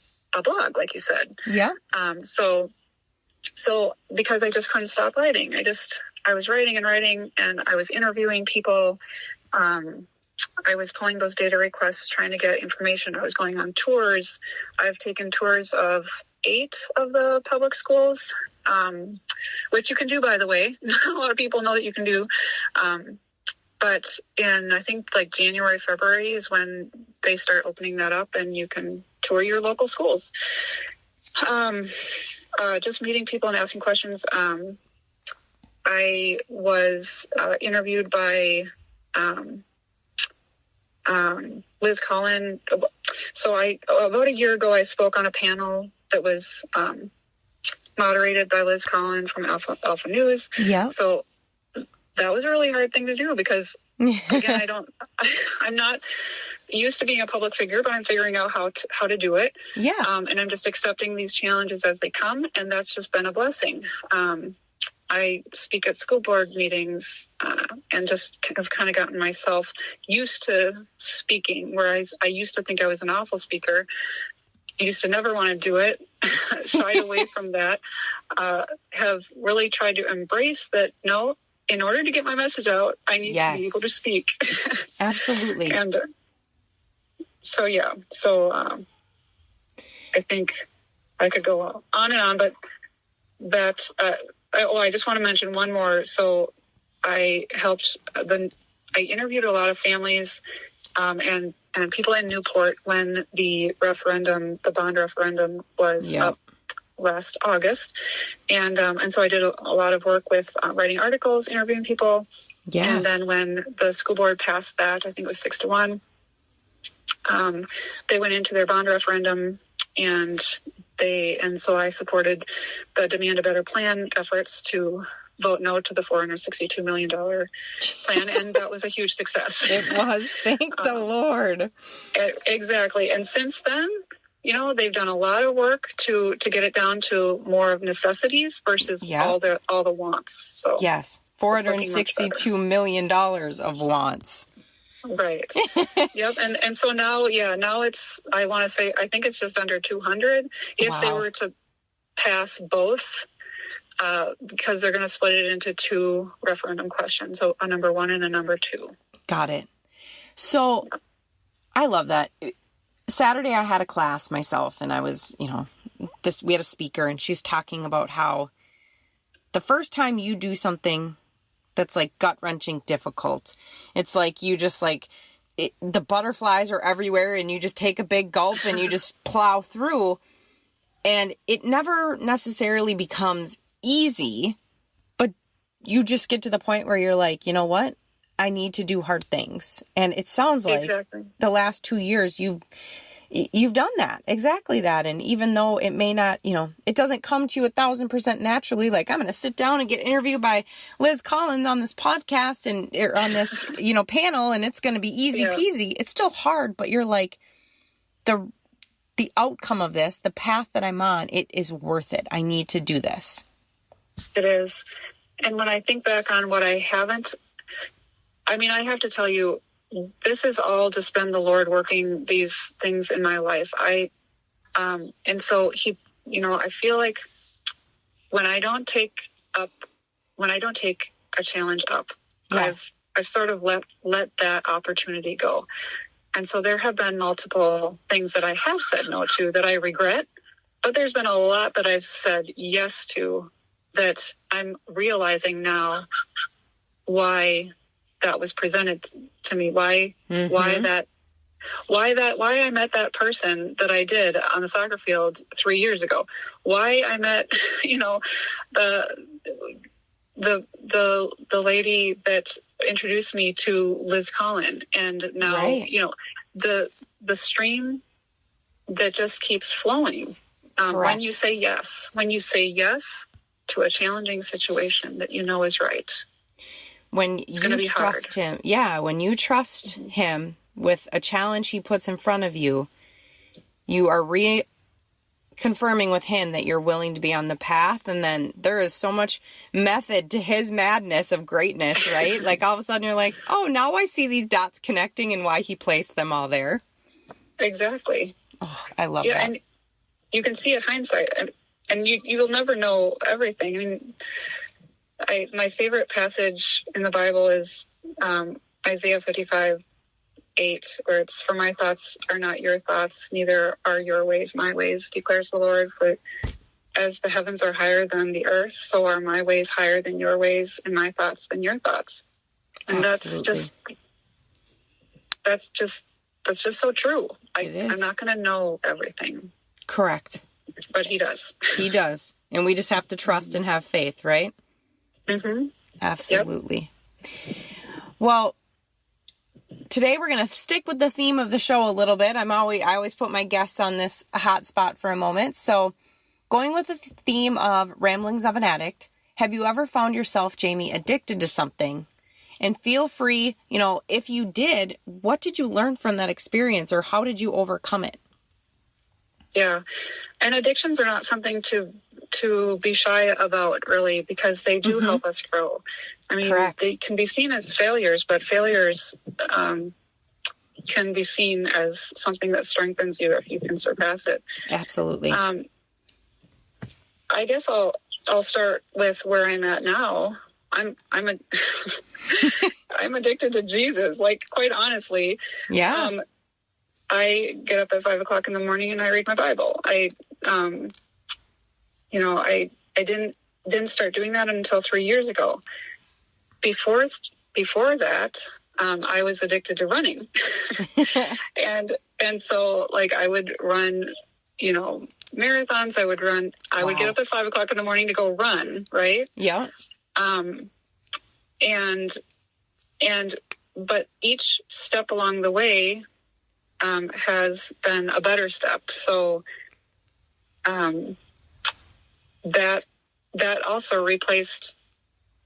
blog, like you said. Yeah. So because I just couldn't stop writing, I was writing, and I was interviewing people. I was pulling those data requests, trying to get information. I was going on tours. I've taken tours of 8 of the public schools, which you can do, by the way. A lot of people know that you can do. But in, I think, like January, February is when they start opening that up, and you can tour your local schools. Just meeting people and asking questions. I was interviewed by Liz Collin. So about a year ago, I spoke on a panel that was moderated by Liz Collin from Alpha News. Yeah. So that was a really hard thing to do because, again, I'm not used to being a public figure, but I'm figuring out how to do it. Yeah. And I'm just accepting these challenges as they come, and that's just been a blessing. I speak at school board meetings and just have kind of gotten myself used to speaking, whereas I used to think I was an awful speaker. I used to never want to do it, shied away from that, have really tried to embrace that, no, in order to get my message out, I need to be able to speak. Absolutely. And so I think I could go on and on, but that, I just want to mention one more. So I interviewed a lot of families and people in Newport when the bond referendum was up last August. And so I did a lot of work with writing articles, interviewing people. Yeah. And then when the school board passed that, I think it was 6-1, they went into their bond referendum, and so I supported the Demand a Better Plan efforts to vote no to the $462 million plan, and that was a huge success. It was, thank the Lord. Exactly. And since then, they've done a lot of work to get it down to more of necessities versus all the wants. So yes, $462 million of wants. Right. Yep. And so now it's, I want to say, I think it's just under 200 if they were to pass both, because they're going to split it into two referendum questions. So a number 1 and a number 2. Got it. So I love that. Saturday I had a class myself, and I was, we had a speaker, and she's talking about how the first time you do something that's like gut-wrenching difficult, it's like you just the butterflies are everywhere, and you just take a big gulp and you just plow through, and it never necessarily becomes easy, but you just get to the point where you're like, you know what? I need to do hard things. And it sounds like the last 2 years you've done that, exactly that. And even though it may not, it doesn't come to you 1,000% naturally, like I'm going to sit down and get interviewed by Liz Collins on this podcast or on this, panel, and it's going to be easy peasy. It's still hard, but you're like, the outcome of this, the path that I'm on, it is worth it. I need to do this. It is. And when I think back on what I haven't, I have to tell you, this is all just been the Lord working these things in my life. And so I feel like when I don't take a challenge up, I've sort of let that opportunity go. And so there have been multiple things that I have said no to that I regret, but there's been a lot that I've said yes to that I'm realizing now why that was presented to me, why I met that person that I did on the soccer field 3 years ago, why I met, the lady that introduced me to Liz Collins, and now, the stream that just keeps flowing. When you say yes to a challenging situation that is right. When you trust him, when you trust him with a challenge he puts in front of you, you are reconfirming with him that you're willing to be on the path. And then there is so much method to his madness of greatness, right? Like all of a sudden you're like, oh, now I see these dots connecting and why he placed them all there. Exactly. Oh, I love that. And you can see it hindsight, and you will never know everything. My favorite passage in the Bible is Isaiah 55:8, where it's, "For my thoughts are not your thoughts, neither are your ways my ways, declares the Lord. For as the heavens are higher than the earth, so are my ways higher than your ways, and my thoughts than your thoughts." And Absolutely. that's just so true. I'm not going to know everything. Correct. But he does. He does. And we just have to trust and have faith, right? Mm-hmm. Absolutely. Yep. Well, today we're going to stick with the theme of the show a little bit. I always put my guests on this hot spot for a moment. So going with the theme of ramblings of an addict, have you ever found yourself, Jamie, addicted to something And feel free, if you did, what did you learn from that experience, or how did you overcome it? Yeah. And addictions are not something to be shy about, really, because they do help us grow. I mean, Correct. They can be seen as failures, but failures can be seen as something that strengthens you if you can surpass it. Absolutely. I guess I'll start with where I'm at now. I'm addicted to Jesus, like, quite honestly. Yeah. I get up at 5 o'clock in the morning and I read my Bible. I didn't start doing that until 3 years ago. Before that, I was addicted to running. and so, like, I would run, marathons. I would get up at 5 o'clock in the morning to go run. Right. Yeah. But each step along the way, has been a better step. So, that also replaced,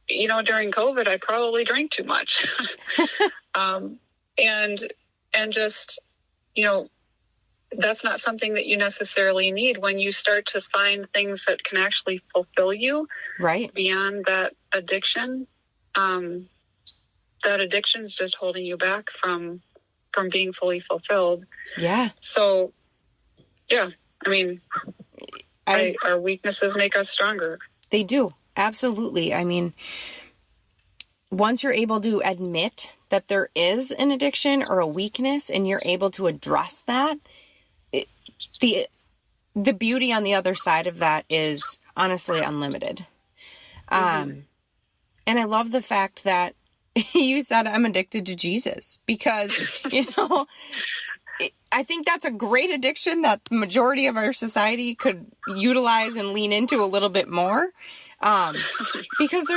during COVID, I probably drank too much. And just, that's not something that you necessarily need when you start to find things that can actually fulfill you. Right. Beyond that addiction. That addiction's just holding you back from being fully fulfilled. Yeah. So, yeah, I mean, our weaknesses make us stronger. They do. Absolutely. I mean, once you're able to admit that there is an addiction or a weakness and you're able to address that, the beauty on the other side of that is honestly unlimited. And I love the fact that you said I'm addicted to Jesus, because, I think that's a great addiction that the majority of our society could utilize and lean into a little bit more. Because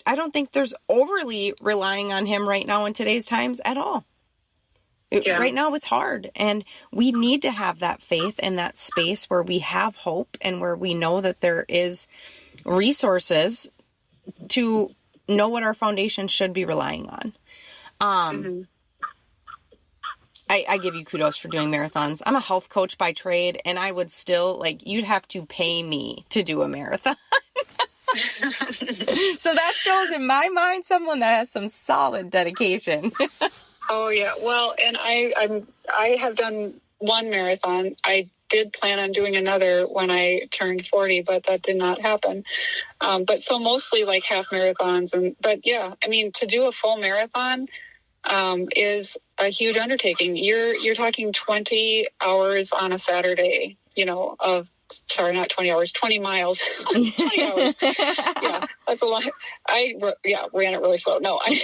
I don't think there's overly relying on him right now in today's times at all. Right now it's hard, and we need to have that faith and that space where we have hope and where we know that there is resources to know what our foundation should be relying on. I give you kudos for doing marathons. I'm a health coach by trade, and I would still, you'd have to pay me to do a marathon. So that shows in my mind someone that has some solid dedication. Oh yeah. Well, and I have done one marathon. I did plan on doing another when I turned 40, but that did not happen. But so mostly like half marathons. But yeah, I mean, to do a full marathon is a huge undertaking. You're talking 20 hours on a Saturday, not 20 hours, 20 miles, 20 hours. Yeah, that's a lot. I ran it really slow. No, I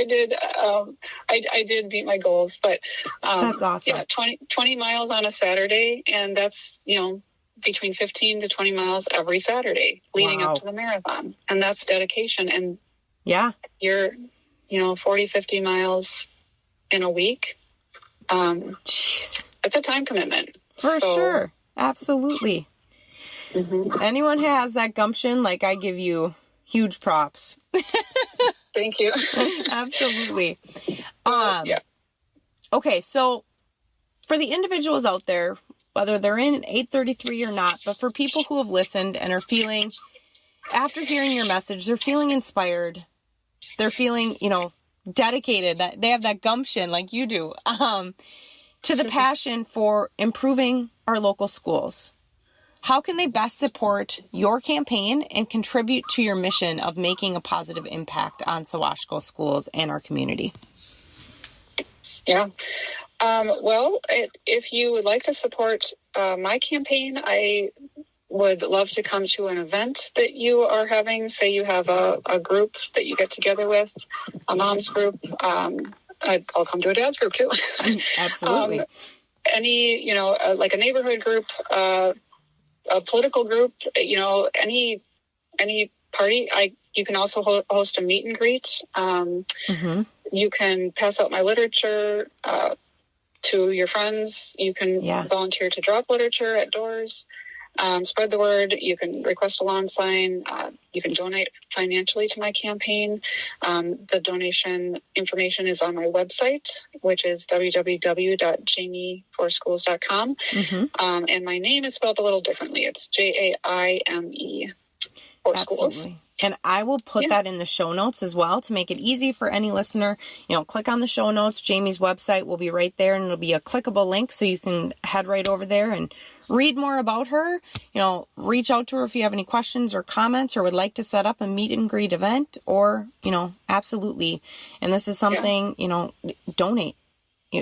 did. I did meet my goals, but that's awesome. Yeah, 20 miles on a Saturday, and that's between 15 to 20 miles every Saturday leading up to the marathon, and that's dedication. And yeah, you're 40, 50 miles in a week. Jeez. It's a time commitment. For sure. Absolutely. Anyone who has that gumption, I give you huge props. Thank you. Absolutely. Yeah. Okay, so for the individuals out there, whether they're in 833 or not, but for people who have listened and are feeling, after hearing your message, they're feeling inspired. They're feeling, dedicated, that they have that gumption like you do, to the passion for improving our local schools. How can they best support your campaign and contribute to your mission of making a positive impact on SoWashCo schools and our community? Yeah. Well, if you would like to support my campaign, I would love to come to an event that you are having. Say you have a group that you get together with, a mom's group. I'll come to a dad's group too. Absolutely. Any, like a neighborhood group, a political group, any party. You can also host a meet and greet. You can pass out my literature to your friends. You can volunteer to drop literature at doors. Spread the word. You can request a lawn sign. you can donate financially to my campaign. The donation information is on my website, which is www.jamieforschools.com. And my name is spelled a little differently. It's Jaime for schools. Absolutely. And I will put that in the show notes as well to make it easy for any listener. Click on the show notes. Jamie's website will be right there, and it'll be a clickable link so you can head right over there and read more about her. Reach out to her if you have any questions or comments or would like to set up a meet and greet event or, absolutely. And this is something, donate.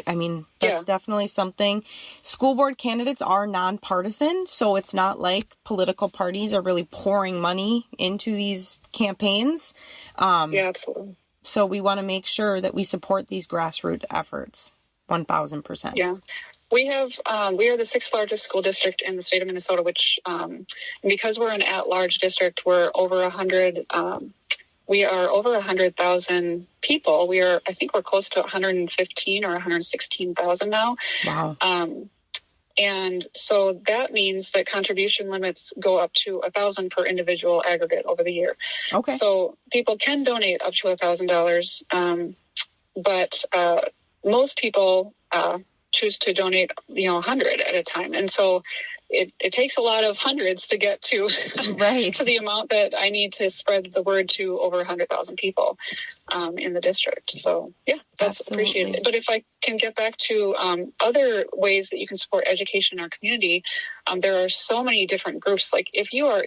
I mean, that's definitely something. School board candidates are nonpartisan, so it's not like political parties are really pouring money into these campaigns. Absolutely. So we want to make sure that we support these grassroots efforts 1,000%. Yeah. We have, we are the 6th largest school district in the state of Minnesota, which, because we're an at-large district, we're over 100, we are over 100,000 people. I think we're close to 115 or 116,000 now. Wow. And so that means that contribution limits go up to 1,000 per individual aggregate over the year. Okay. So people can donate up to $1,000. But most people, choose to donate, 100 at a time. And so it takes a lot of hundreds to get to, to the amount that I need to spread the word to over 100,000 people in the district. So, that's appreciated. But if I can get back to other ways that you can support education in our community, there are so many different groups. Like if you have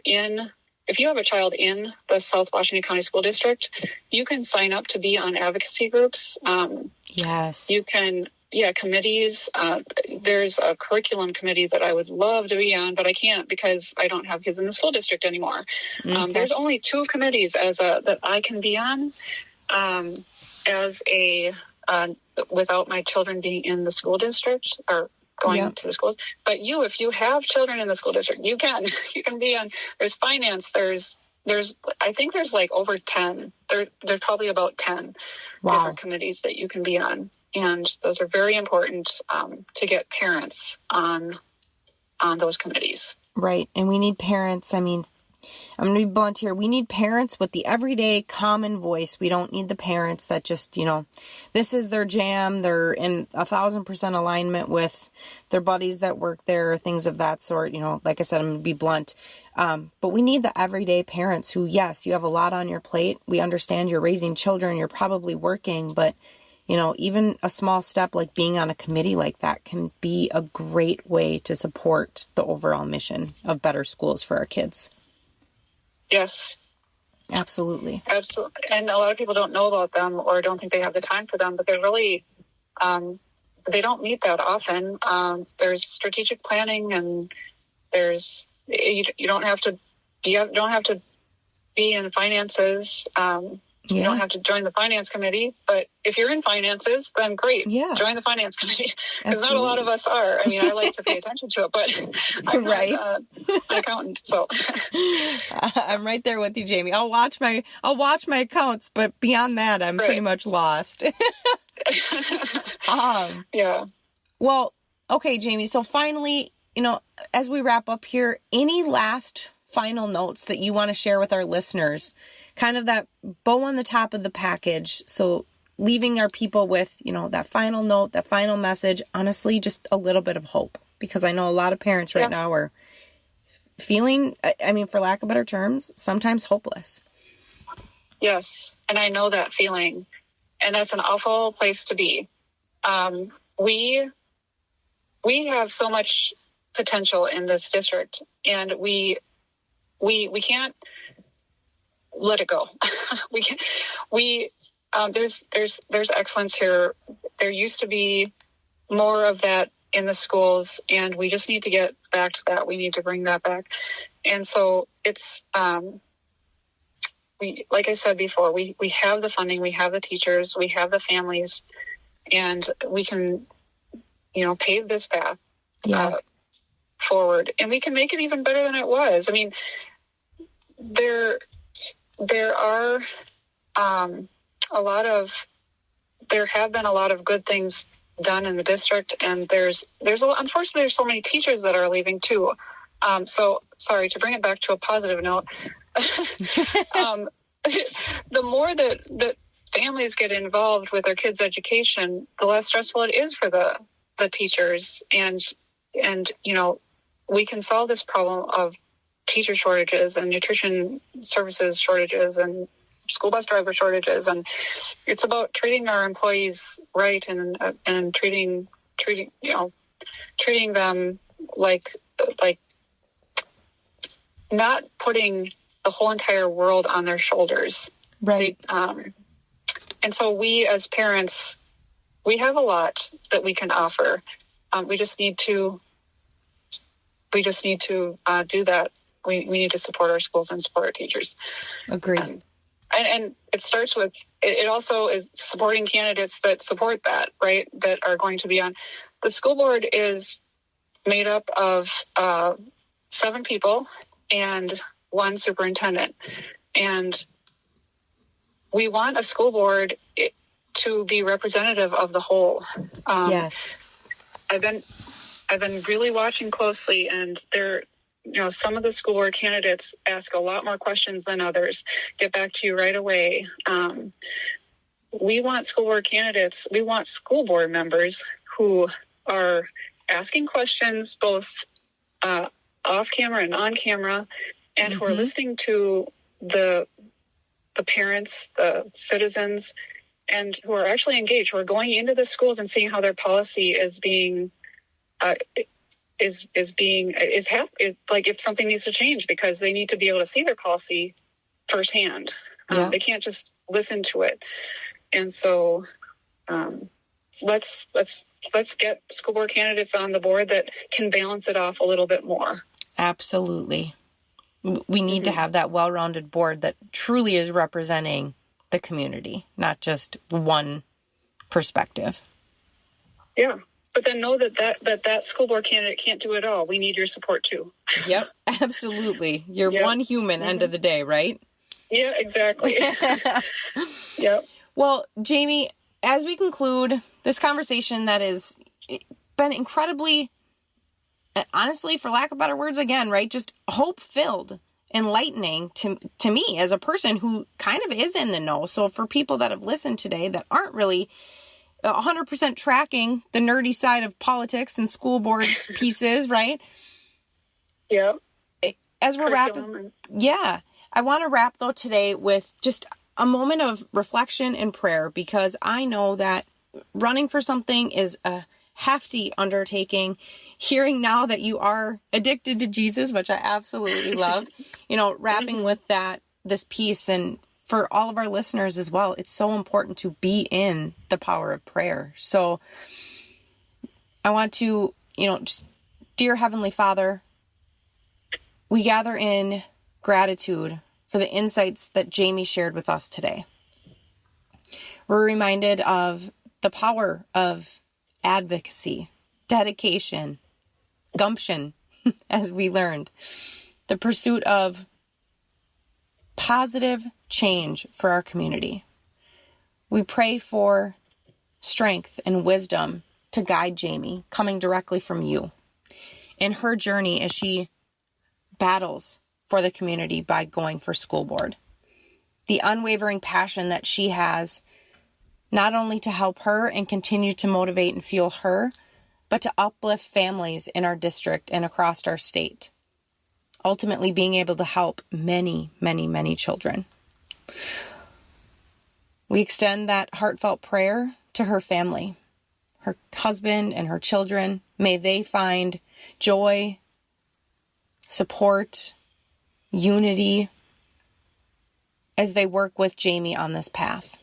a child in the South Washington County School District, you can sign up to be on advocacy groups. Yes. You can... committees. There's a curriculum committee that I would love to be on, but I can't because I don't have kids in the school district anymore. Okay. There's only 2 committees that I can be on without my children being in the school district or going to the schools. But if you have children in the school district, you can be on. There's finance. I think there's like over 10. There's probably about 10 different committees that you can be on. And those are very important to get parents on those committees. Right. And we need parents. I mean, I'm going to be blunt here. We need parents with the everyday common voice. We don't need the parents that just, this is their jam. They're in 1,000% alignment with their buddies that work there, things of that sort. Like I said, I'm going to be blunt. But we need the everyday parents who, yes, you have a lot on your plate. We understand you're raising children. You're probably working, but even a small step like being on a committee like that can be a great way to support the overall mission of better schools for our kids. Yes. Absolutely. Absolutely. And a lot of people don't know about them or don't think they have the time for them, but they're really, they don't meet that often. There's strategic planning and you don't have to be in finances. You don't have to join the finance committee, but if you're in finances, then great. Yeah. Join the finance committee because not a lot of us are. I mean, I like to pay attention to it, but I'm not an accountant. So I'm right there with you, Jamie. I'll watch my accounts, but beyond that, I'm pretty much lost. Yeah. Well, okay, Jamie. So finally, as we wrap up here, any last final notes that you want to share with our listeners? Kind of that bow on the top of the package. So leaving our people with, that final note, that final message, honestly, just a little bit of hope. Because I know a lot of parents right now are feeling, for lack of better terms, sometimes hopeless. Yes. And I know that feeling. And that's an awful place to be. We have so much potential in this district, and we can't let it go. There's excellence here. There used to be more of that in the schools, and we just need to get back to that. We need to bring that back. And so it's, like I said before, we have the funding, we have the teachers, we have the families, and we can, pave this path forward, and we can make it even better than it was. I mean, there are there have been a lot of good things done in the district, and unfortunately there's so many teachers that are leaving too. So sorry, to bring it back to a positive note, The more that families get involved with their kids' education, the less stressful it is for the teachers. And we can solve this problem of teacher shortages and nutrition services shortages and school bus driver shortages. And it's about treating our employees right and treating them like not putting the whole entire world on their shoulders. Right. And so we as parents, we have a lot that we can offer. We just need to do that. We need to support our schools and support our teachers. Agreed. And it starts with, it also is supporting candidates that support that, right? That are going to be on. The school board is made up of 7 people and 1 superintendent. And we want a school board to be representative of the whole. Yes. I've been really watching closely, and some of the school board candidates ask a lot more questions than others. Get back to you right away. We want school board candidates. We want school board members who are asking questions both off camera and on camera, and who are listening to the parents, the citizens, and who are actually engaged, who are going into the schools and seeing how their policy is being like if something needs to change, because they need to be able to see their policy firsthand. Yeah. They can't just listen to it. And so let's get school board candidates on the board that can balance it off a little bit more. Absolutely. We need to have that well-rounded board that truly is representing the community, not just one perspective. Yeah. But then know that school board candidate can't do it all. We need your support too. Yep, absolutely. You're one human end of the day, right? Yeah, exactly. Yep. Well, Jaime, as we conclude this conversation that has been incredibly, honestly, for lack of better words, again, right, just hope-filled, enlightening to me as a person who kind of is in the know. So for people that have listened today that aren't really 100% tracking the nerdy side of politics and school board pieces, right? Yeah. As we're wrapping, I want to wrap though today with just a moment of reflection and prayer, because I know that running for something is a hefty undertaking. Hearing now that you are addicted to Jesus, which I absolutely love, wrapping with this piece, and for all of our listeners as well, it's so important to be in the power of prayer. So I want to, just, dear Heavenly Father, we gather in gratitude for the insights that Jaime shared with us today. We're reminded of the power of advocacy, dedication, gumption, as we learned, the pursuit of positive change for our community. We pray for strength and wisdom to guide Jaime, coming directly from you in her journey as she battles for the community by going for school board. The unwavering passion that she has, not only to help her and continue to motivate and fuel her, but to uplift families in our district and across our state, ultimately being able to help many, many, many children. We extend that heartfelt prayer to her family, her husband and her children. May they find joy, support, unity as they work with Jaime on this path.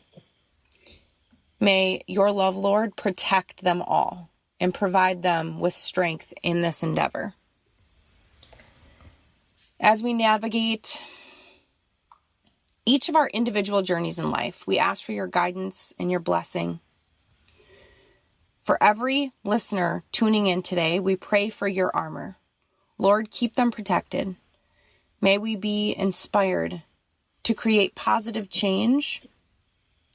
May your love, Lord, protect them all and provide them with strength in this endeavor. As we navigate each of our individual journeys in life, we ask for your guidance and your blessing. For every listener tuning in today, we pray for your armor. Lord, keep them protected. May we be inspired to create positive change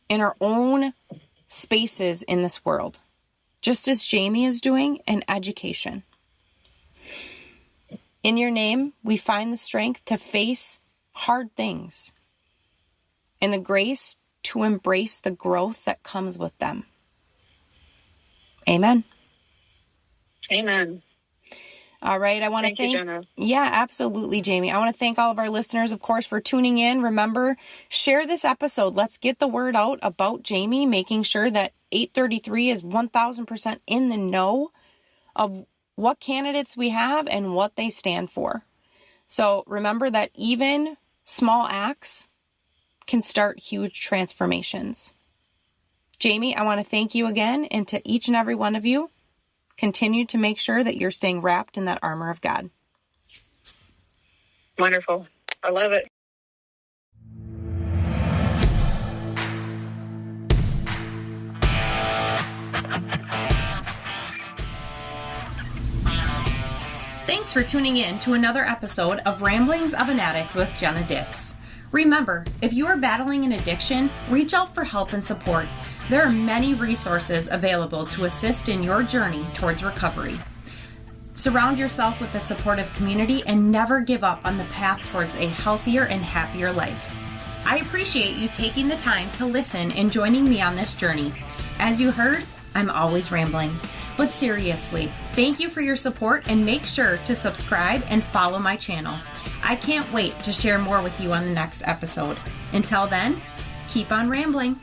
in our own spaces in this world, just as Jaime is doing in education. In your name, we find the strength to face hard things and the grace to embrace the growth that comes with them. Amen. Amen. All right. I want to thank you, Jenna. Yeah, absolutely, Jamie. I want to thank all of our listeners, of course, for tuning in. Remember, share this episode. Let's get the word out about Jamie, making sure that 833 is 1000% in the know of what candidates we have and what they stand for. So remember that even small acts can start huge transformations. Jamie, I want to thank you again, and to each and every one of you, continue to make sure that you're staying wrapped in that armor of God. Wonderful. I love it. Thanks for tuning in to another episode of Ramblings of an Addict with Jenna Dix. Remember, if you are battling an addiction, reach out for help and support. There are many resources available to assist in your journey towards recovery. Surround yourself with a supportive community and never give up on the path towards a healthier and happier life. I appreciate you taking the time to listen and joining me on this journey. As you heard, I'm always rambling. But seriously, thank you for your support, and make sure to subscribe and follow my channel. I can't wait to share more with you on the next episode. Until then, keep on rambling.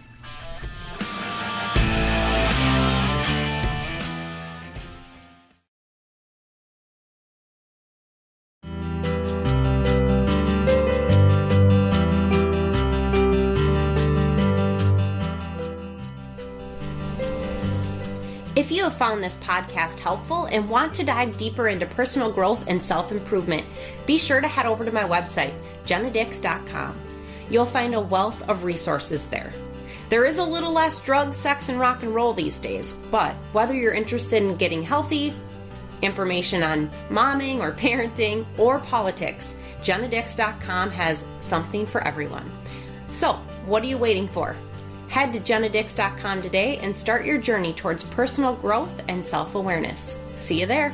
If you have found this podcast helpful and want to dive deeper into personal growth and self-improvement, be sure to head over to my website, jennadix.com. You'll find a wealth of resources there. There is a little less drugs, sex, and rock and roll these days, but whether you're interested in getting healthy, information on momming or parenting, or politics, jennadix.com has something for everyone. So, what are you waiting for? Head to jennadix.com today and start your journey towards personal growth and self-awareness. See you there.